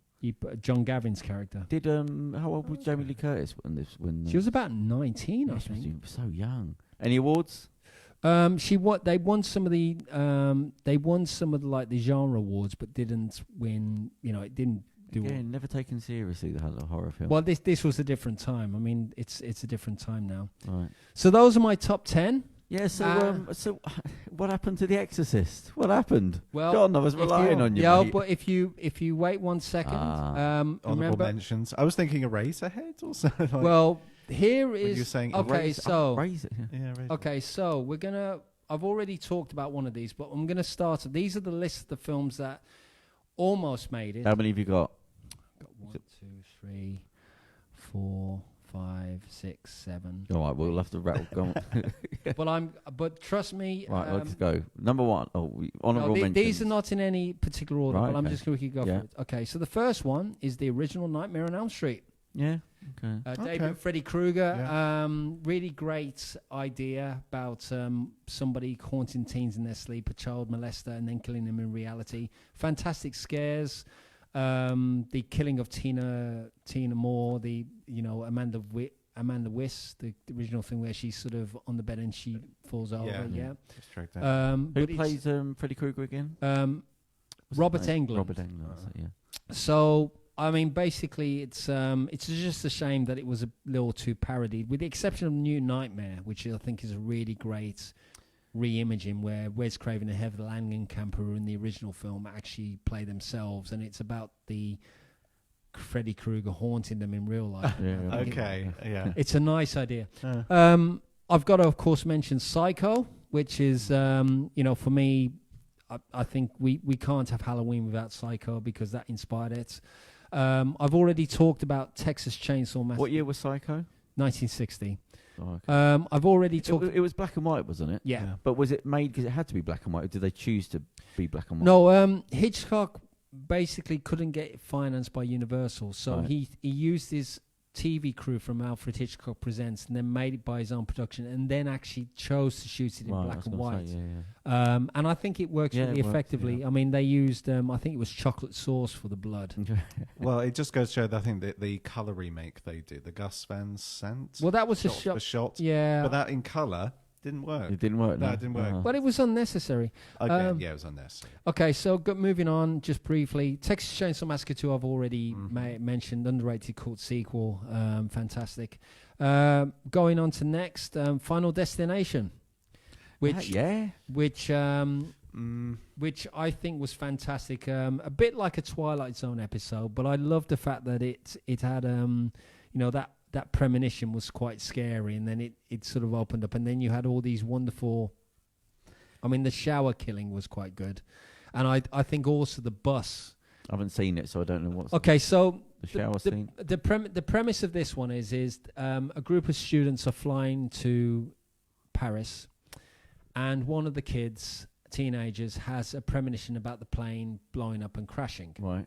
John Gavin's character. Did how old was Jamie Lee Curtis when she was about 19? I think she was so young. Any awards? They won some of the like the genre awards, but didn't win. It didn't. Never taken seriously the horror film. Well, this was a different time. I mean, it's a different time now. Right. So those are my top 10. Yeah. So what happened to The Exorcist? What happened? Well, John, I was relying on you. Yeah, mate. but if you wait 1 second, honorable mentions. I was thinking Eraserhead also. Well, here is you're saying okay. Okay, so we're gonna. I've already talked about one of these, but I'm gonna start. These are the list of the films that almost made it. How many have you got? 1, 2, 3, 4, 5, 6, 7. All right, we'll have to rattle. Go on. But trust me. Right, let's go. Number 1. Honorable mentions. These are not in any particular order, right, but I'm just going to go for it. Okay, so the first one is the original Nightmare on Elm Street. Yeah. Okay. David Freddy Krueger. Yeah. Really great idea about somebody haunting teens in their sleep, a child molester, and then killing them in reality. Fantastic scares. The killing of Tina Moore. The Amanda Wyss, the original thing where she's sort of on the bed and she falls over. Yeah. Who plays Freddy Krueger again? Robert Englund. Robert Englund. Yeah. So. I mean, basically, it's just a shame that it was a little too parodied, with the exception of New Nightmare, which I think is a really great re-imaging, where Wes Craven and Heather Langenkamp, who were in the original film, actually play themselves, and it's about the Freddy Krueger haunting them in real life. It's a nice idea. I've got to, of course, mention Psycho, which is, for me, I think we can't have Halloween without Psycho, because that inspired it. I've already talked about Texas Chainsaw Massacre. What year was Psycho? 1960. Oh, okay. I've already talked. It was black and white, wasn't it? Yeah. But was it made because it had to be black and white, or did they choose to be black and white? No, Hitchcock basically couldn't get it financed by Universal, so Right. he used his TV crew from Alfred Hitchcock Presents and then made it by his own production and then actually chose to shoot it in black and white. Say, yeah. And I think it works really effectively. Yeah. I mean, they used, I think it was chocolate sauce for the blood. Well, it just goes to show that I think that the colour remake they did, the Gus Van Sant. Well, that was a shot. Yeah. But that in colour didn't work. It didn't work. No, it didn't work. Oh. But it was unnecessary. Okay, yeah, it was unnecessary. Okay, so moving on just briefly. Texas Chainsaw Massacre 2 I've already mentioned. Underrated cult sequel. Fantastic. Going on to next, Final Destination. Which I think was fantastic. A bit like a Twilight Zone episode, but I love the fact that it had that premonition was quite scary, and then it sort of opened up, and then you had all these wonderful. I mean, the shower killing was quite good, and I think also the bus. I haven't seen it, so I don't know what's. Okay, so the shower scene. The premise of this one is a group of students are flying to Paris, and one of the kids, teenagers, has a premonition about the plane blowing up and crashing. Right.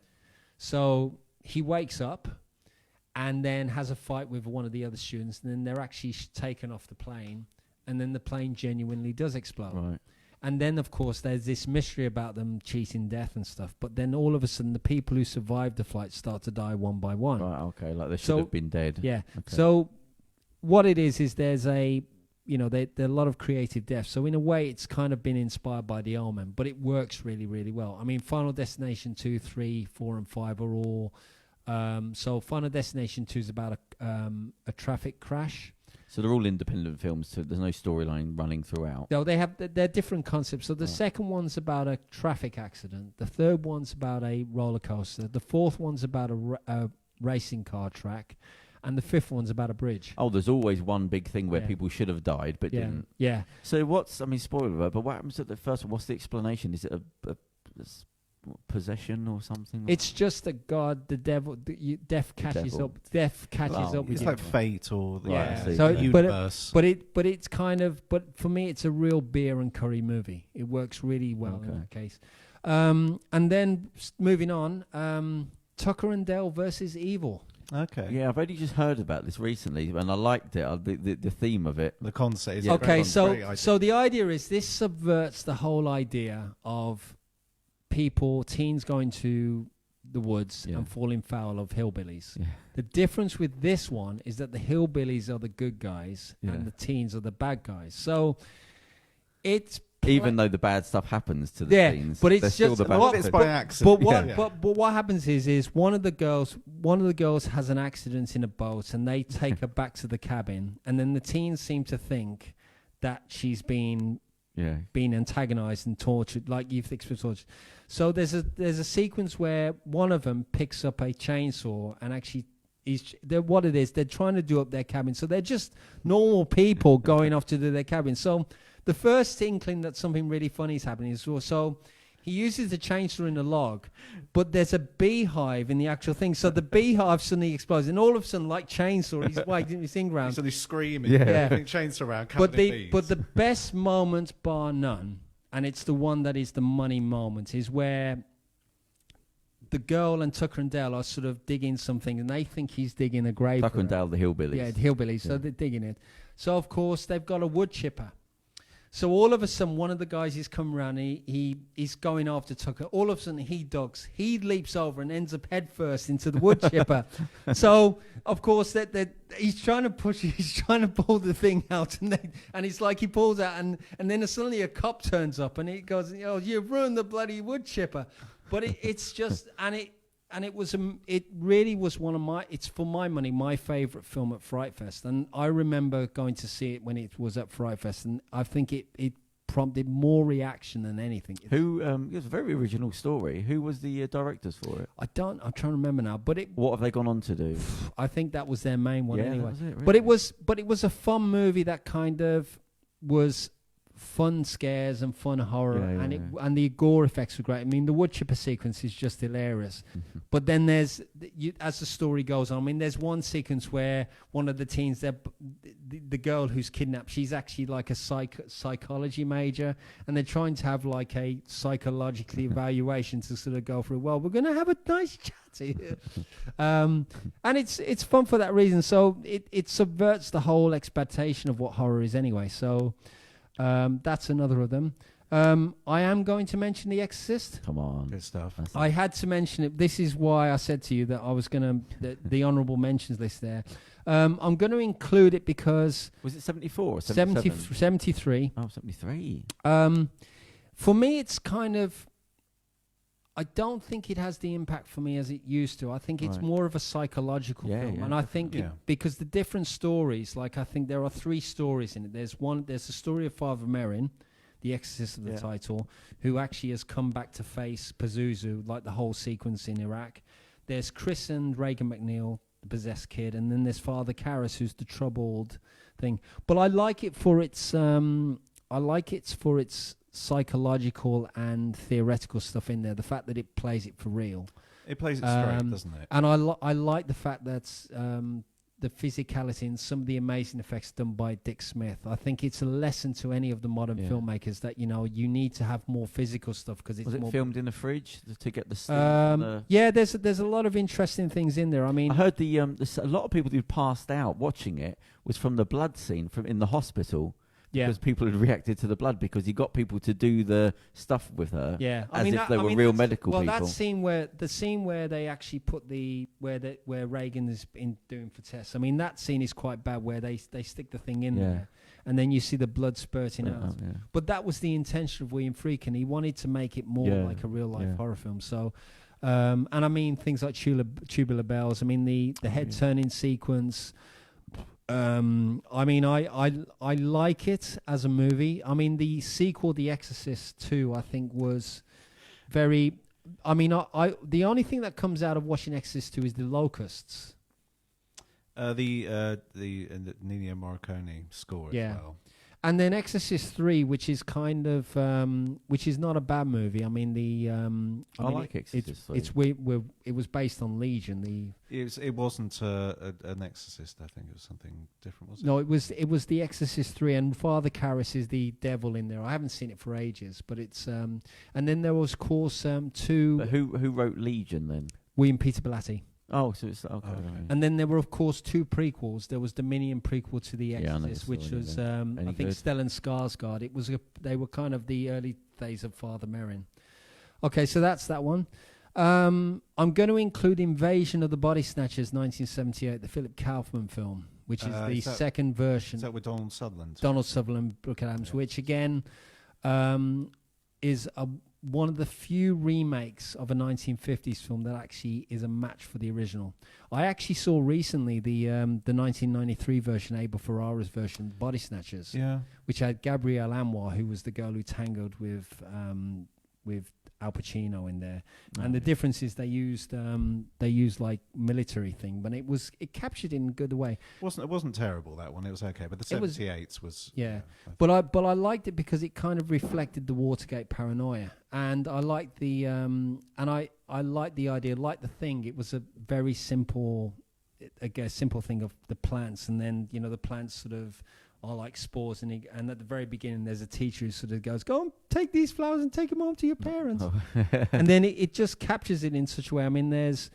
So he wakes up and then has a fight with one of the other students, and then they're actually taken off the plane, and then the plane genuinely does explode. Right. And then, of course, there's this mystery about them cheating death and stuff. But then all of a sudden, the people who survived the flight start to die one by one. Right, okay, like they should have been dead. Yeah. Okay. So what it is there's there are a lot of creative deaths. So in a way, it's kind of been inspired by The Omen, but it works really, really well. I mean, Final Destination 2, 3, 4, and 5 are all... so Final Destination 2 is about a traffic crash. So they're all independent films, so there's no storyline running throughout. No, they're different concepts. So the second one's about a traffic accident. The third one's about a roller coaster. The fourth one's about a racing car track. And the fifth one's about a bridge. Oh, there's always one big thing where people should have died but didn't. Yeah. So spoiler alert, but what happens at the first one? What's the explanation? Is it a possession or something? It's just that God, the devil, death catches up. Death catches up with it's you. like fate or the So, universe. But it's kind of. But for me, it's a real beer and curry movie. It works really well in that case. And then moving on, Tucker and Dale versus Evil. Okay. Yeah, I've only just heard about this recently, and I liked it. The theme of it. The concept is so the idea is this subverts the whole idea of teens going to the woods and falling foul of hillbillies. Yeah. The difference with this one is that the hillbillies are the good guys and the teens are the bad guys. So it's even though the bad stuff happens to the teens, but it's still the bad. It's by accident. But what happens is one of the girls has an accident in a boat, and they take her back to the cabin, and then the teens seem to think that she's been antagonized and tortured, like youth experience torture. So there's a sequence where one of them picks up a chainsaw and actually they're trying to do up their cabin. So they're just normal people going off to do their cabin. So the first inkling that something really funny is happening is so he uses the chainsaw in the log, but there's a beehive in the actual thing. So the beehive suddenly explodes, and all of a sudden, like chainsaw, he's waving his thing around. He's suddenly screaming, chainsaw around. But the best moment, bar none, and it's the one that is the money moment, is where the girl and Tucker and Dale are sort of digging something, and they think he's digging a grave. Tucker and Dale, the hillbillies. Yeah, the hillbillies. So they're digging it. So of course they've got a wood chipper. So all of a sudden, one of the guys is coming around. He's going after Tucker. All of a sudden, he ducks. He leaps over and ends up head first into the wood chipper. So of course that he's trying to push. He's trying to pull the thing out, and it's like he pulls out, and then suddenly a cop turns up, and he goes, "Oh, you've ruined the bloody wood chipper." But it's just it really was one of it's for my money my favorite film at Fright Fest, and I remember going to see it when it was at Fright Fest, and I think it prompted more reaction than anything. It was a very original story. Who was the directors for it? I'm trying to remember now, but what have they gone on to do? I think that was their main one anyway. That was it, really? But it was a fun movie that kind of was fun scares and fun horror, and the gore effects were great. I mean, the wood chipper sequence is just hilarious. But then there's, as the story goes on, I mean, there's one sequence where one of the teens, the girl who's kidnapped, she's actually like a psychology major, and they're trying to have like a psychological evaluation to sort of go through, well, we're going to have a nice chat here. And it's fun for that reason. So it subverts the whole expectation of what horror is anyway. So that's another of them. I am going to mention The Exorcist. Come on. Good stuff. I had to mention it. This is why I said to you that I was going to, the honourable mentions list there. I'm going to include it because... Was it 74 or 73. Oh, 73. For me, it's kind of... I don't think it has the impact for me as it used to. I think it's more of a psychological film. And I think because the different stories, like I think there are 3 stories in it. There's the story of Father Merrin, the exorcist of the title, who actually has come back to face Pazuzu, like the whole sequence in Iraq. There's Chris and Reagan McNeil, the possessed kid, and then there's Father Karras, who's the troubled thing. But I like it for its psychological and theoretical stuff in there. The fact that it plays it for real. It plays it straight, doesn't it? And I like the fact that the physicality and some of the amazing effects done by Dick Smith. I think it's a lesson to any of the modern filmmakers that, you know, you need to have more physical stuff because it's more... filmed in a fridge to get the steam? Yeah, there's a lot of interesting things in there. I mean, I heard a lot of people who passed out watching it was from the blood scene in the hospital. Yeah. Because people had reacted to the blood because he got people to do the stuff with her. Yeah, if they were real medical people. Well, the scene where they actually put where Reagan has been doing for tests. I mean, that scene is quite bad where they stick the thing in there, and then you see the blood spurting out. Yeah. But that was the intention of William Friedkin. He wanted to make it more like a real life horror film. So, and I mean things like Tubular Bells. I mean the head turning sequence. I mean, I like it as a movie. I mean, the sequel, The Exorcist 2, I think was very... I mean, the only thing that comes out of watching Exorcist 2 is the locusts. The Ennio Morricone score as well. And then Exorcist 3, which is kind of, which is not a bad movie. I mean, I like Exorcist 3. It was based on Legion. It wasn't an Exorcist. I think it was something different, wasn't it? No, it was The Exorcist 3, and Father Karras is the devil in there. I haven't seen it for ages, but it's and then there was, of course, 2. But who wrote Legion then? William Peter Blatty. Oh, so it's okay. And then there were, of course, 2 prequels. There was Dominion prequel to The Exorcist, which was I think Stellan Skarsgård. They were kind of the early days of Father Merrin. Okay, so that's that one. I'm going to include Invasion of the Body Snatchers, 1978, the Philip Kaufman film, which is the second version. Is that with Donald Sutherland? Donald Sutherland, Brooke Adams, which again is one of the few remakes of a 1950s film that actually is a match for the original. I actually saw recently the 1993 version, Abel Ferrara's version, Body Snatchers, which had Gabrielle Anwar, who was the girl who tangled with Al Pacino in there. And the difference is they used like military thing, but it captured it in a good way. It wasn't terrible, that one. It was okay, but the 78s was but I liked it because it kind of reflected the Watergate paranoia, and I liked the I liked the idea, like The Thing. It was a very simple thing of the plants, and then the plants sort of are like spores, and at the very beginning there's a teacher who sort of goes, go and take these flowers and take them home to your parents. And then it just captures it in such a way. I mean, there's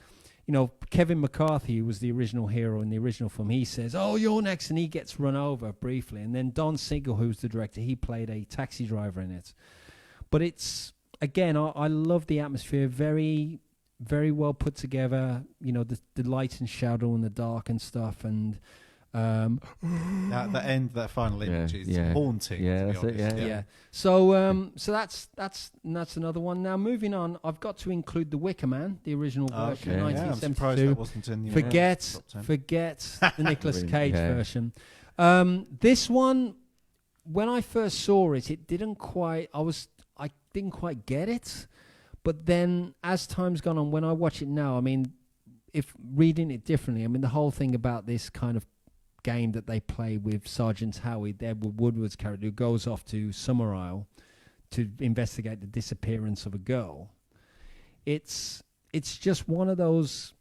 Kevin McCarthy, who was the original hero in the original film, he says, oh, you're next, and he gets run over briefly. And then Don Siegel, who's the director, he played a taxi driver in it. But it's, again, I love the atmosphere, very, very well put together, the light and shadow and the dark and stuff, and that final image is haunting. Yeah, to be honest. Yeah. So that's another one. Now moving on, I've got to include The Wicker Man, the original version, 1972. I'm surprised that wasn't in the forget the Nicolas Cage version. This one, when I first saw it, I didn't quite get it. But then, as time's gone on, when I watch it now, I mean, if reading it differently, I mean, the whole thing about this kind of game that they play with Sergeant Howie, Edward Woodward's character, who goes off to Summerisle to investigate the disappearance of a girl. It's just one of those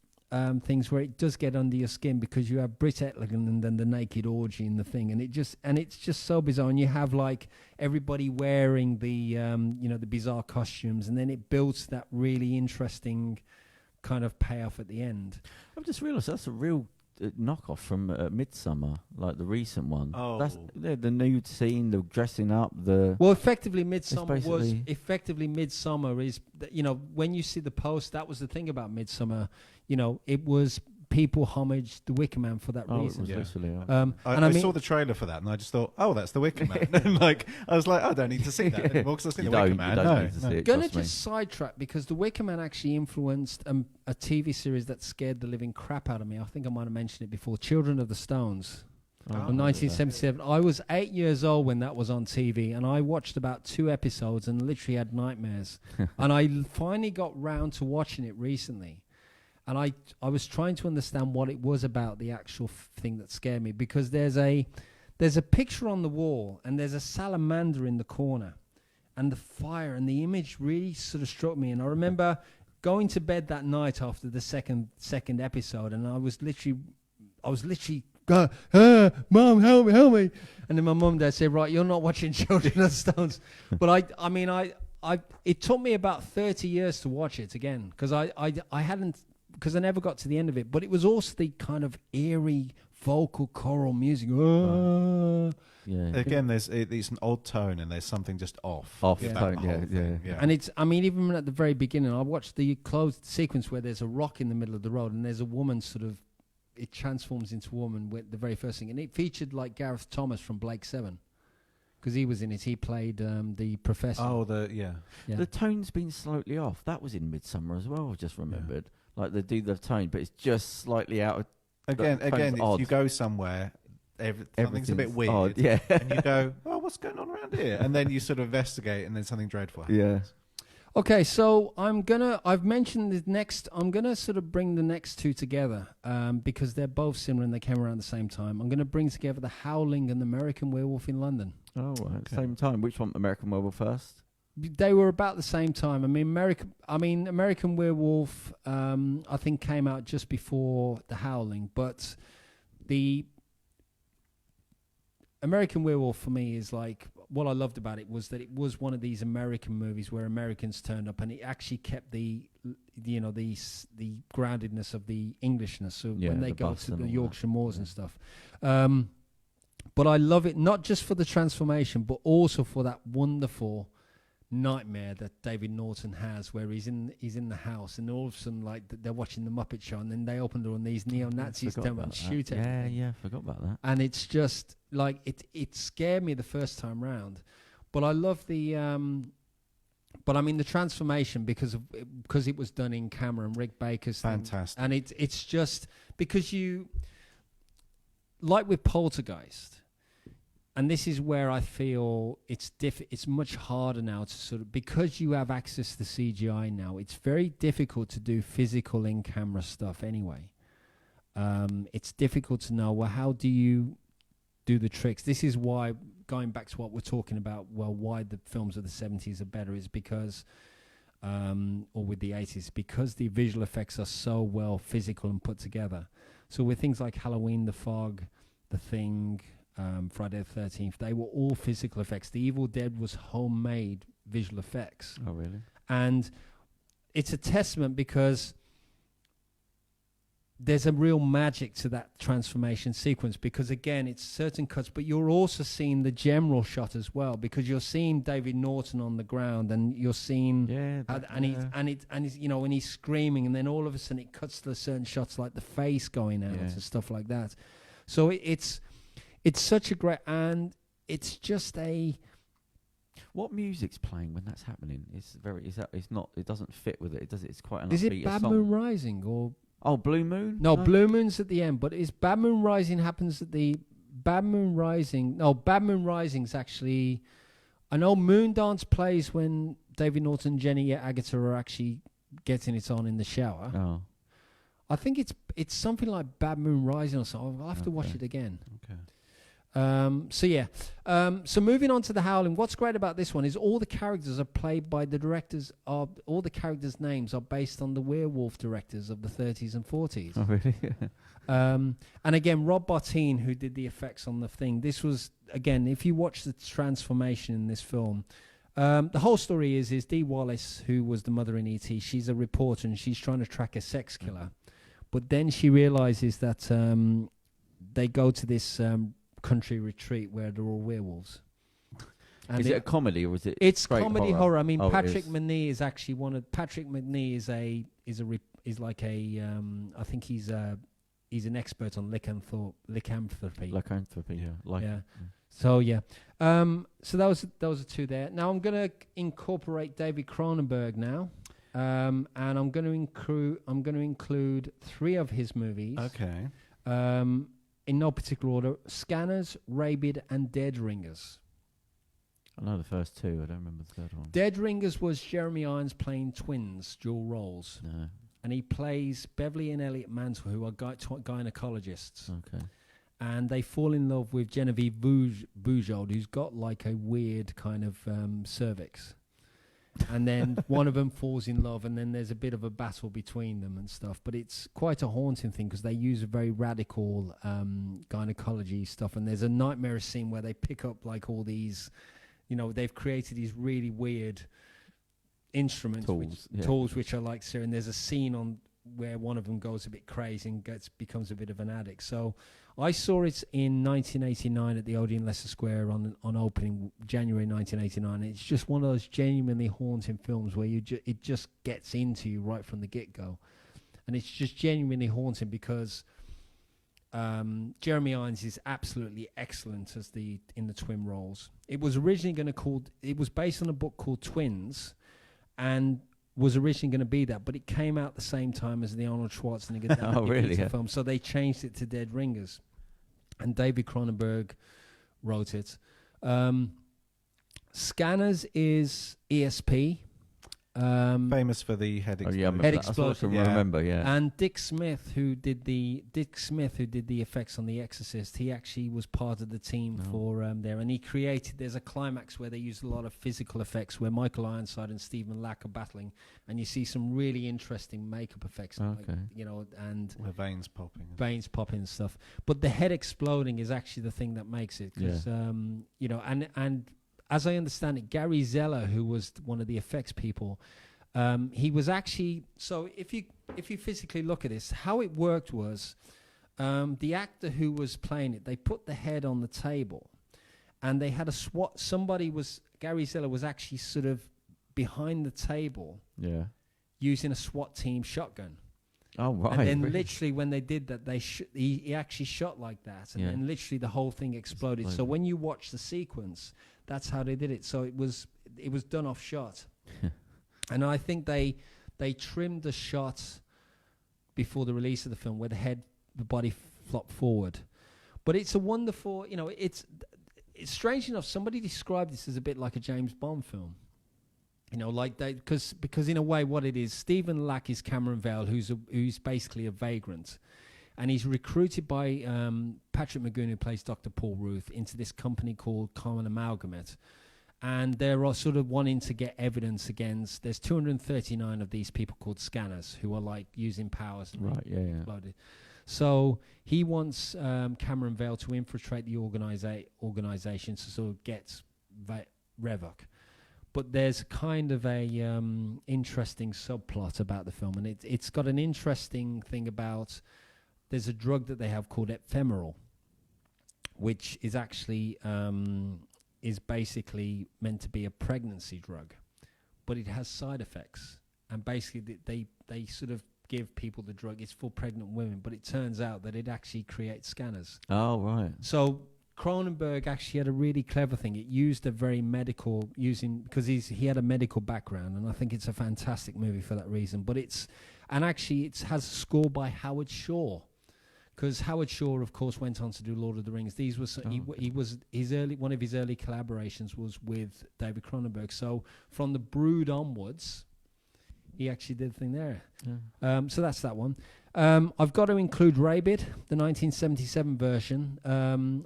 things where it does get under your skin, because you have Britt Etligan and then the naked orgy in the thing, and it's just so bizarre. And you have like everybody wearing the the bizarre costumes, and then it builds that really interesting kind of payoff at the end. I've just realised that's a real knockoff from Midsummer, like the recent one. Oh, that's the nude scene, the dressing up, effectively Midsummer is, when you see the post, that was the thing about Midsummer. It was people homaged the Wicker Man for that reason. It was literally. I saw the trailer for that, and I just thought, oh, that's the Wicker Man. And I was like, I don't need to see that anymore, because I've seen the Wicker Man. I'm going to just sidetrack, because the Wicker Man actually influenced a TV series that scared the living crap out of me. I think I might have mentioned it before. Children of the Stones. From 1977. I was 8 years old when that was on TV, and I watched about 2 episodes and literally had nightmares. And I finally got round to watching it recently. And I was trying to understand what it was about the actual thing that scared me, because there's a picture on the wall, and there's a salamander in the corner, and the fire and the image really sort of struck me. And I remember going to bed that night after the second episode, and I was literally going, Mom, help me. And then my mum and dad said, right, you're not watching Children of the Stones. But it took me about 30 years to watch it again, because because I never got to the end of it. But it was also the kind of eerie vocal choral music. Yeah. Again, it's an odd tone, and there's something just off. Tone, yeah. And even at the very beginning, I watched the closed sequence where there's a rock in the middle of the road, and there's a woman it transforms into a woman with the very first thing. And it featured like Gareth Thomas from Blake 7. Because he was in it. He played the professor. Oh, The tone's been slightly off. That was in Midsummer as well, I just remembered. Yeah. Like they do the tone, but it's just slightly out of... Again, if you go somewhere, something's a bit weird. Odd, yeah. And you go, oh, what's going on around here? And then you sort of investigate, and then something dreadful happens. Yeah. Okay, so I've mentioned the next, I'm going to sort of bring the next two together because they're both similar and they came around the same time. I'm going to bring together The Howling and American Werewolf in London. Oh, right. Okay. Same time. Which one, American Werewolf first? They were about the same time. American Werewolf, I think came out just before The Howling, but the American Werewolf for me is like, what I loved about it was that it was one of these American movies where Americans turned up, and it actually kept the groundedness of the Englishness. So when they go to the Yorkshire Moors and stuff. But I love it not just for the transformation, but also for that wonderful nightmare that David Norton has, where he's in the house, and all of a sudden, like they're watching the Muppet Show, and then they open the door, and these neo-Nazis come and shoot everything. Yeah, forgot about that. And it's just like it scared me the first time round, but I love the the transformation because it was done in camera, and Rick Baker's fantastic, and it's just because you, like with Poltergeist. And this is where I feel it's much harder now to sort of, because you have access to CGI now, it's very difficult to do physical in-camera stuff anyway. It's difficult to know, well, how do you do the tricks? This is why, going back to what we're talking about, why the films of the 70s are better is because, or with the 80s, because the visual effects are so well physical and put together. So with things like Halloween, The Fog, The Thing... Friday the 13th, they were all physical effects. The Evil Dead was homemade visual effects. Oh, really? And it's a testament because there's a real magic to that transformation sequence, because again, it's certain cuts, but you're also seeing the general shot as well, because you're seeing David Norton on the ground, and you're seeing he's screaming, and then all of a sudden it cuts to certain shots like the face going out and stuff like that. So it's such a great, and it's just a. What music's playing when that's happening? It doesn't fit with it, does it? It's quite an upbeat song. Is it Bad Moon Rising or? Oh, Blue Moon? No, Blue Moon's at the end, but is Bad Moon Rising happens at the Bad Moon Rising? No, Bad Moon Rising's actually. I know Moondance plays when David Norton and Jenny Agutter are actually getting it on in the shower. Oh. I think it's something like Bad Moon Rising or something. I'll have to watch it again. Okay. So moving on to The Howling, what's great about this one is all the characters are played by the directors of all the characters' names are based on the werewolf directors of the 30s and 40s. Oh, really? And again, Rob Bottin, who did the effects on the thing, this was, again, if you watch the transformation in this film, the whole story is Dee Wallace, who was the mother in E.T., she's a reporter and she's trying to track a sex killer. But then she realizes that they go to this country retreat where they're all werewolves. And is it a comedy or is it? It's comedy horror. I mean, Patrick Macnee is actually Patrick Macnee is like a I think he's an expert on lycanthropy. Lycanthropy, yeah. Yeah. So yeah. So those are two there. Now I'm gonna incorporate David Cronenberg now. And I'm going to include 3 of his movies. Okay. In no particular order: Scanners, Rabid, and Dead Ringers. I know the first 2. I don't remember the third one. Dead Ringers was Jeremy Irons playing twins, dual roles. No. And he plays Beverly and Elliot Mantle, who are gynecologists. Okay. And they fall in love with Genevieve Bujold, who's got like a weird kind of cervix. And then one of them falls in love, and then there's a bit of a battle between them and stuff. But it's quite a haunting thing because they use a very radical gynecology stuff. And there's a nightmare scene where they pick up like all these, they've created these really weird instruments, tools which are like, and there's a scene on where one of them goes a bit crazy and becomes a bit of an addict. So I saw it in 1989 at the Odeon Leicester Square on opening January 1989. It's just one of those genuinely haunting films where it just gets into you right from the get-go. And it's just genuinely haunting because Jeremy Irons is absolutely excellent in the twin roles. It was originally it was based on a book called Twins, and was originally going to be that, but it came out the same time as the Arnold Schwarzenegger film, so they changed it to Dead Ringers, and David Cronenberg wrote it. Scanners is ESP. Famous for the head explosion. Head explosion. I remember, yeah. And Dick Smith, who did the effects on The Exorcist, he actually was part of the team for there, and he created. There's a climax where they use a lot of physical effects, where Michael Ironside and Stephen Lack are battling, and you see some really interesting makeup effects, and the veins popping and stuff. But the head exploding is actually the thing that makes it, because and as I understand it, Gary Zeller, who was one of the effects people, he was actually, so if you physically look at this, how it worked was the actor who was playing it, they put the head on the table, and they had a SWAT. Gary Zeller was actually sort of behind the table, using a SWAT team shotgun. Oh, right. And then literally when they did that, he actually shot like that, and then literally the whole thing exploded. So when you watch the sequence, that's how they did it. So it was done off shot. And I think they trimmed the shot before the release of the film where the body flopped forward. But it's a wonderful, it's strange enough, somebody described this as a bit like a James Bond film. Like they, because in a way what it is, Stephen Lack is Cameron Vale, who's basically a vagrant. And he's recruited by Patrick McGoon, who plays Dr. Paul Ruth, into this company called Common Amalgamate. And they're sort of wanting to get evidence against. There's 239 of these people called scanners who are like using powers. Right, exploded. So he wants Cameron Vale to infiltrate the organization to sort of get Revok. But there's kind of a interesting subplot about the film, and it's got an interesting thing about. There's a drug that they have called ephemeral, which is actually is basically meant to be a pregnancy drug, but it has side effects. And basically, they sort of give people the drug. It's for pregnant women, but it turns out that it actually creates scanners. Oh, right. So Cronenberg actually had a really clever thing. It used a very medical, because he had a medical background, and I think it's a fantastic movie for that reason. But it has a score by Howard Shore. Because Howard Shore, of course, went on to do Lord of the Rings. He was one of his early collaborations was with David Cronenberg. So from The Brood onwards, he actually did a thing there. Yeah. So that's that one. I've got to include Rabid, the 1977 version.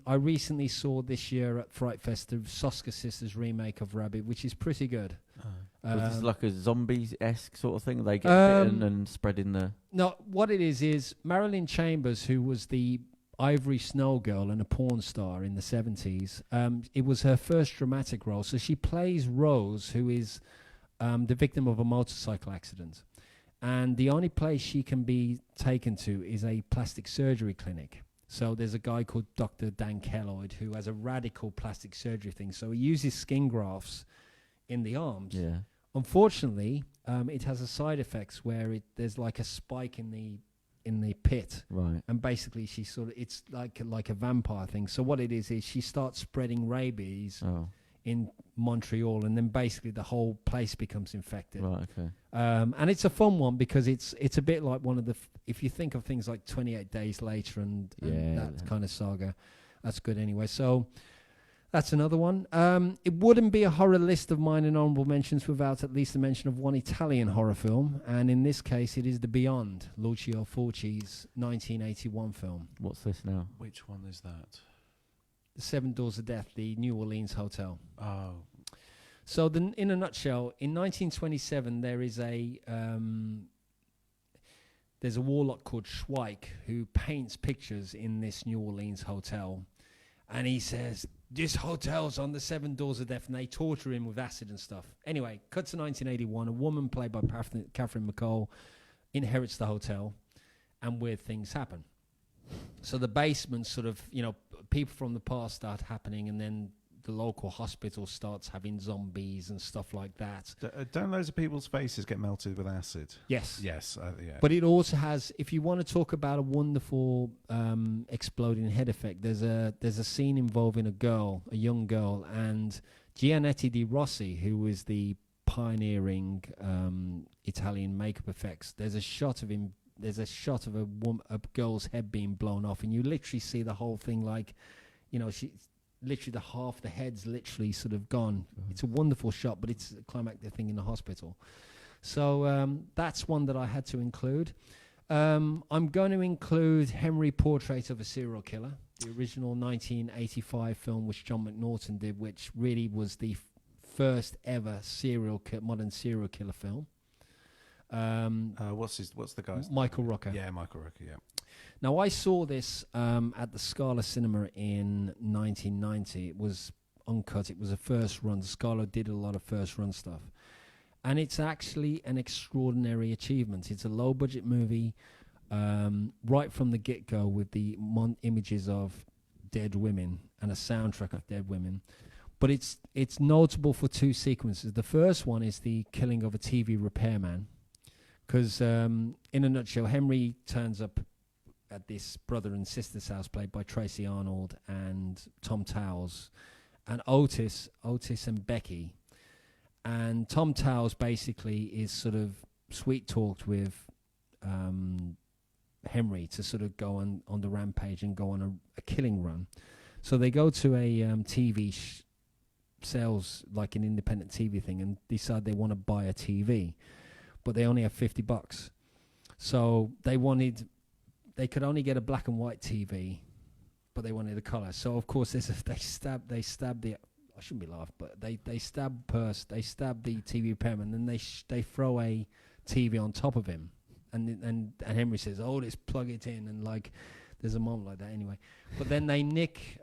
I recently saw this year at Fright Fest the Soska Sisters remake of Rabid, which is pretty good. Was this like a zombies-esque sort of thing? They get bitten and spreading the... No, what it is Marilyn Chambers, who was the Ivory Snow girl and a porn star in the 70s, it was her first dramatic role. So she plays Rose, who is the victim of a motorcycle accident. And the only place she can be taken to is a plastic surgery clinic. So there's a guy called Dr. Dan Kelloyd who has a radical plastic surgery thing. So he uses skin grafts in the arms. Yeah. Unfortunately, it has a side effects where there's like a spike in the pit. Right. And basically it's like a vampire thing. So what it is she starts spreading rabies in Montreal, and then basically the whole place becomes infected. Right, okay. And it's a fun one because it's a bit like one of the... if you think of things like 28 Days Later and that kind of saga, that's good anyway. So that's another one. It wouldn't be a horror list of mine and honourable mentions without at least a mention of one Italian horror film, and in this case it is The Beyond, Lucio Fulci's 1981 film. What's this now? Which one is that? The Seven Doors of Death, the New Orleans Hotel. Oh. So in a nutshell, in 1927 there's a warlock called Schweik who paints pictures in this New Orleans hotel, and he says, this hotel's on the Seven Doors of Death, and they torture him with acid and stuff. Anyway, cut to 1981, a woman played by Catherine McCall inherits the hotel, and weird things happen. So the basement sort of, people from the past start happening, and then the local hospital starts having zombies and stuff like that. Don't loads of people's faces get melted with acid? Yes. Yes. Yeah. But it also has, if you want to talk about a wonderful exploding head effect, there's a scene involving a young girl, and Giannetti Di Rossi, who was the pioneering Italian makeup effects. There's a shot of him. There's a shot of a girl's head being blown off, and you literally see the whole thing like, she literally half the head's literally sort of gone. It's a wonderful shot, but it's a climactic thing in the hospital. So that's one that I had to include. I'm going to include Henry Portrait of a Serial Killer, the original 1985 film which John McNaughton did, which really was the first ever modern serial killer film. What's the guy's name? Michael Rooker. Yeah, Michael Rooker, yeah. Now, I saw this at the Scala Cinema in 1990. It was uncut. It was a first run. Scala did a lot of first run stuff. And it's actually an extraordinary achievement. It's a low-budget movie right from the get-go with the images of dead women and a soundtrack of dead women. But it's notable for two sequences. The first one is the killing of a TV repairman. Because in a nutshell, Henry turns up at this brother and sister's house played by Tracy Arnold and Tom Towles and Otis and Becky. And Tom Towles basically is sort of sweet-talked with Henry to sort of go on the rampage and go on a killing run. So they go to a TV sales, like an independent TV thing, and decide they want to buy a TV. But they only have $50. So they could only get a black and white TV, but they wanted a color. So of course they stab the, I shouldn't be laughing, but they stab the TV repairman, and they throw a TV on top of him, and Henry says, "Oh, let's plug it in," and like there's a moment like that anyway. But then they nick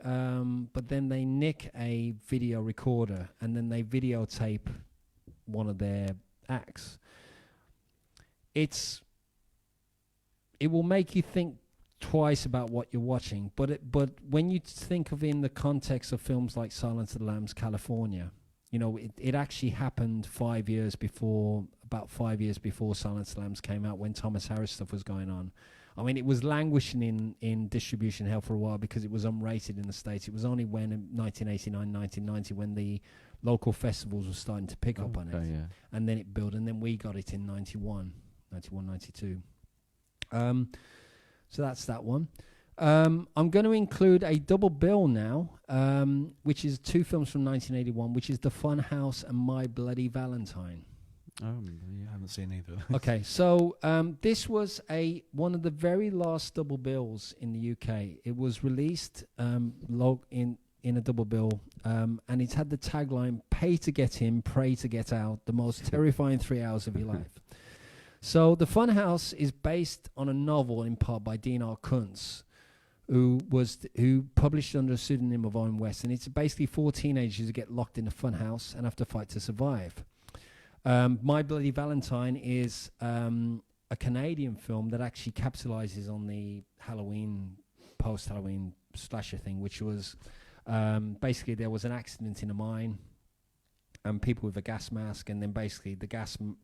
a video recorder, and then they videotape one of their acts. It will make you think twice about what you're watching, but when you think of in the context of films like Silence of the Lambs, California, it actually happened about 5 years before Silence of the Lambs came out, when Thomas Harris stuff was going on. I mean, it was languishing in distribution hell for a while because it was unrated in the States. It was only when in 1989, 1990, when the local festivals were starting to pick up on it. Yeah. And then it built, and then we got it in 91, 92. So that's that one. I'm going to include a double bill now, which is two films from 1981, which is The Funhouse and My Bloody Valentine. I haven't seen either. Okay, so this was one of the very last double bills in the UK. It was released in a double bill, and it had the tagline, "Pay to get in, pray to get out, the most terrifying 3 hours of your life." So the Funhouse is based on a novel in part by Dean R. Kuntz, who published under a pseudonym of Owen West, and it's basically 4 teenagers who get locked in a funhouse and have to fight to survive. My Bloody Valentine is a Canadian film that actually capitalizes on the Halloween, post-Halloween slasher thing, which was basically there was an accident in a mine and people with a gas mask, and then basically the killer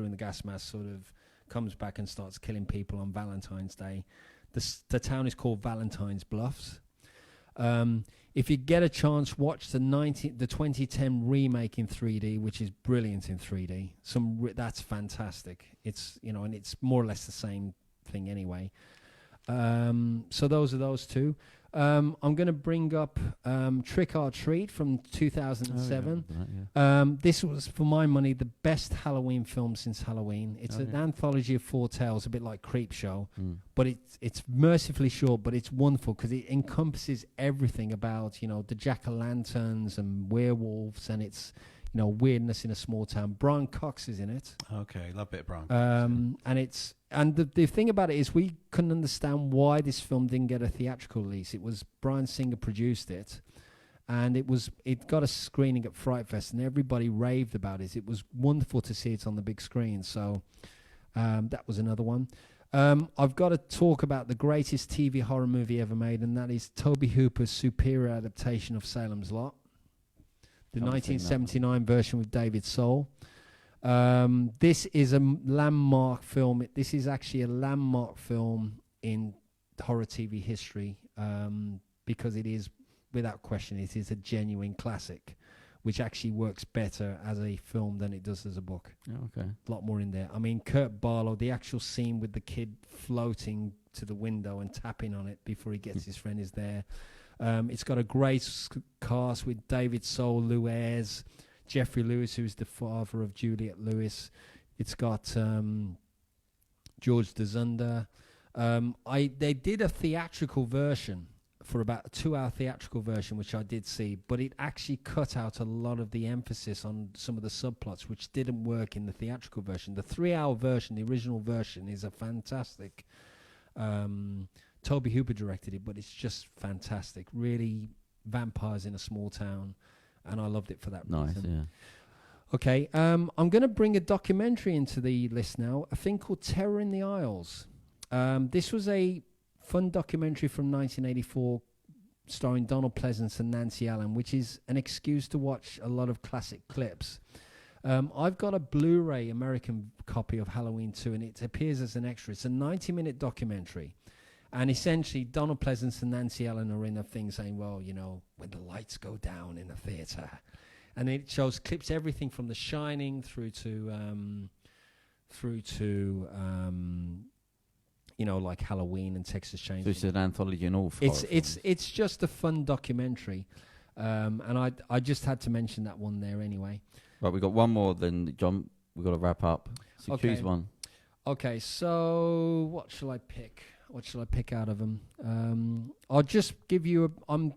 in the gas mask sort of comes back and starts killing people on Valentine's Day. The town is called Valentine's Bluffs. If you get a chance, watch the 2010 remake in 3D, which is brilliant in 3D. That's fantastic. It's and it's more or less the same thing anyway. So those are those two. I'm going to bring up Trick or Treat from 2007. This was, for my money, the best Halloween film since Halloween. It's an anthology of 4 tales, a bit like Creepshow, but it's mercifully short, but it's wonderful because it encompasses everything about the jack-o'-lanterns and werewolves, and it's weirdness in a small town. Brian Cox is in it. Okay, love it, Brian. And the thing about it is we couldn't understand why this film didn't get a theatrical release. It was Bryan Singer produced it, and it got a screening at Fright Fest, and everybody raved about it. It was wonderful to see it on the big screen. So that was another one. I've got to talk about the greatest TV horror movie ever made, and that is Tobe Hooper's superior adaptation of Salem's Lot. The 1979 version with David Soul. This is a landmark film. This is actually a landmark film in horror TV history because it is, without question, it is a genuine classic, which actually works better as a film than it does as a book. Oh, okay. A lot more in there. I mean, Kurt Barlow, the actual scene with the kid floating to the window and tapping on it before he gets his friend is there. It's got a great cast with David Soul, Lou Ayres, Jeffrey Lewis, who's the father of Juliette Lewis. It's got George DeZunder. They did a theatrical version for about a 2-hour theatrical version, which I did see, but it actually cut out a lot of the emphasis on some of the subplots, which didn't work in the theatrical version. The 3-hour version, the original version, is a fantastic. Tobe Hooper directed it, but it's just fantastic. Really, vampires in a small town, and I loved it for that reason. Nice, yeah. Okay, I'm going to bring a documentary into the list now, a thing called Terror in the Isles. This was a fun documentary from 1984 starring Donald Pleasence and Nancy Allen, which is an excuse to watch a lot of classic clips. I've got a Blu-ray American copy of Halloween 2, and it appears as an extra. It's a 90-minute documentary. And essentially, Donald Pleasence and Nancy Allen are in a thing saying, well, when the lights go down in a theatre. And it shows clips, everything from The Shining through to like Halloween and Texas Chainsaw. So it's an anthology and all. It's just a fun documentary. And I just had to mention that one there anyway. Right, we've got one more then, John. We've got to wrap up. So choose one. Okay, so what shall I pick? What shall I pick out of them? I'll just give you I'm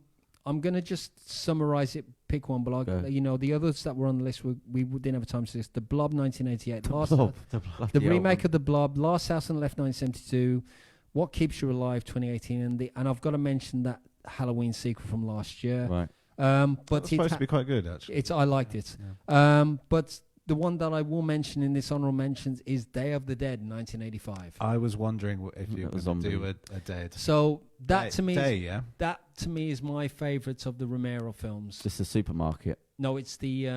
going to just summarize it, pick one, but the others that were on the list, we didn't have time to list. The Blob, 1988. The remake of The Blob, Last House on the Left, 1972. What Keeps You Alive, 2018. And I've got to mention that Halloween sequel from last year. Right. But it's supposed to be quite good, actually. I liked it. Yeah. But the one that I will mention in this honorable mentions is Day of the Dead, 1985. I was wondering if you were going to do a Dead. So that to me is my favourite of the Romero films. Just the supermarket. No, it's the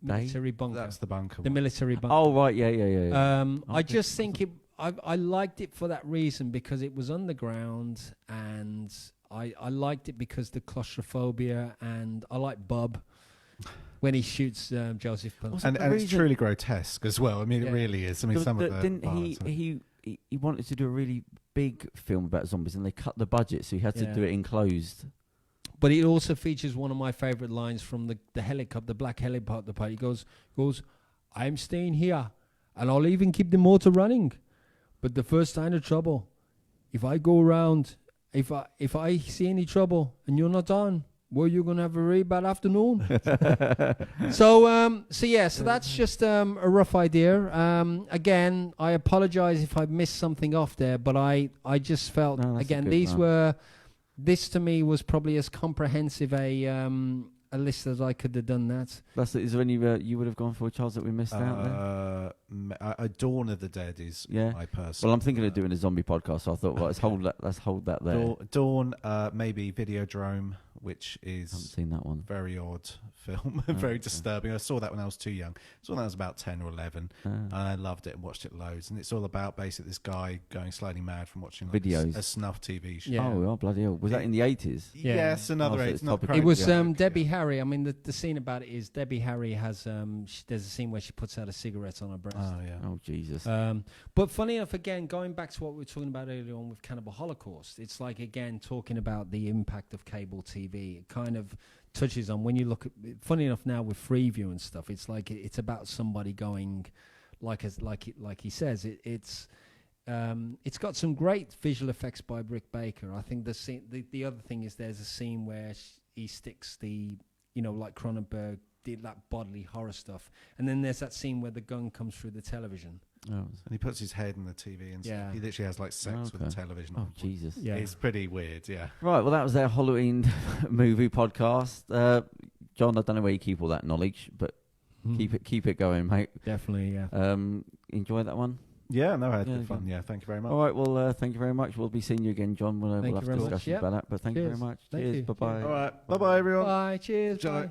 military bunker. That's the bunker. The military bunker. Oh right, yeah. I just think I liked it for that reason because it was underground, and I liked it because the claustrophobia, and I like Bub. When he shoots Joseph Pullen. And it's truly grotesque as well. I mean, it really is. I mean, he wanted to do a really big film about zombies, and they cut the budget, so he had to do it enclosed. But it also features one of my favorite lines from the helicopter, the black helicopter pilot. He goes, I'm staying here, and I'll even keep the motor running. But the first sign of trouble, if I go around, if I see any trouble and you're not on, well, you're going to have a really bad afternoon. So that's just a rough idea. Again, I apologize if I missed something off there, but I just felt, this to me was probably as comprehensive a list as I could have done that. Is there any you would have gone for, Charles, that we missed out there? Dawn of the Dead is my person. Well, I'm thinking of doing a zombie podcast, so I thought, let's hold that there. Dawn, maybe Videodrome, which is I haven't seen that one. Very odd film, very disturbing. I saw that when I was too young. I saw that when I was about 10 or 11, and I loved it and watched it loads. And it's all about basically this guy going slightly mad from watching videos, a snuff TV show. Yeah. Oh, bloody hell! Was that in the 80s? Yes, another 80s. It was Debbie Harry. I mean, the scene about it is Debbie Harry has there's a scene where she puts out a cigarette on her breast. Oh yeah. Oh Jesus. But funny enough, again, going back to what we were talking about earlier on with Cannibal Holocaust, it's like again talking about the impact of cable TV. It kind of touches on when you look at. Funny enough, now with Freeview and stuff, it's like it's about somebody going, like he says, it's got some great visual effects by Rick Baker. I think the scene, the other thing is there's a scene where he sticks like Cronenberg did that bodily horror stuff, and then there's that scene where the gun comes through the television. Oh. And he puts his head in the TV and he literally has like sex with the television. Oh Jesus! Yeah, it's pretty weird. Yeah. Right. Well, that was their Halloween movie podcast. John, I don't know where you keep all that knowledge, but keep it going, mate. Definitely. Yeah. Enjoy that one. Yeah, no, I had good fun. Yeah, thank you very much. All right, well, thank you very much. We'll be seeing you again, John. We'll have discussions about that. But thank you very much. Cheers. Bye bye. All right, bye bye, everyone. Bye. Cheers. Bye.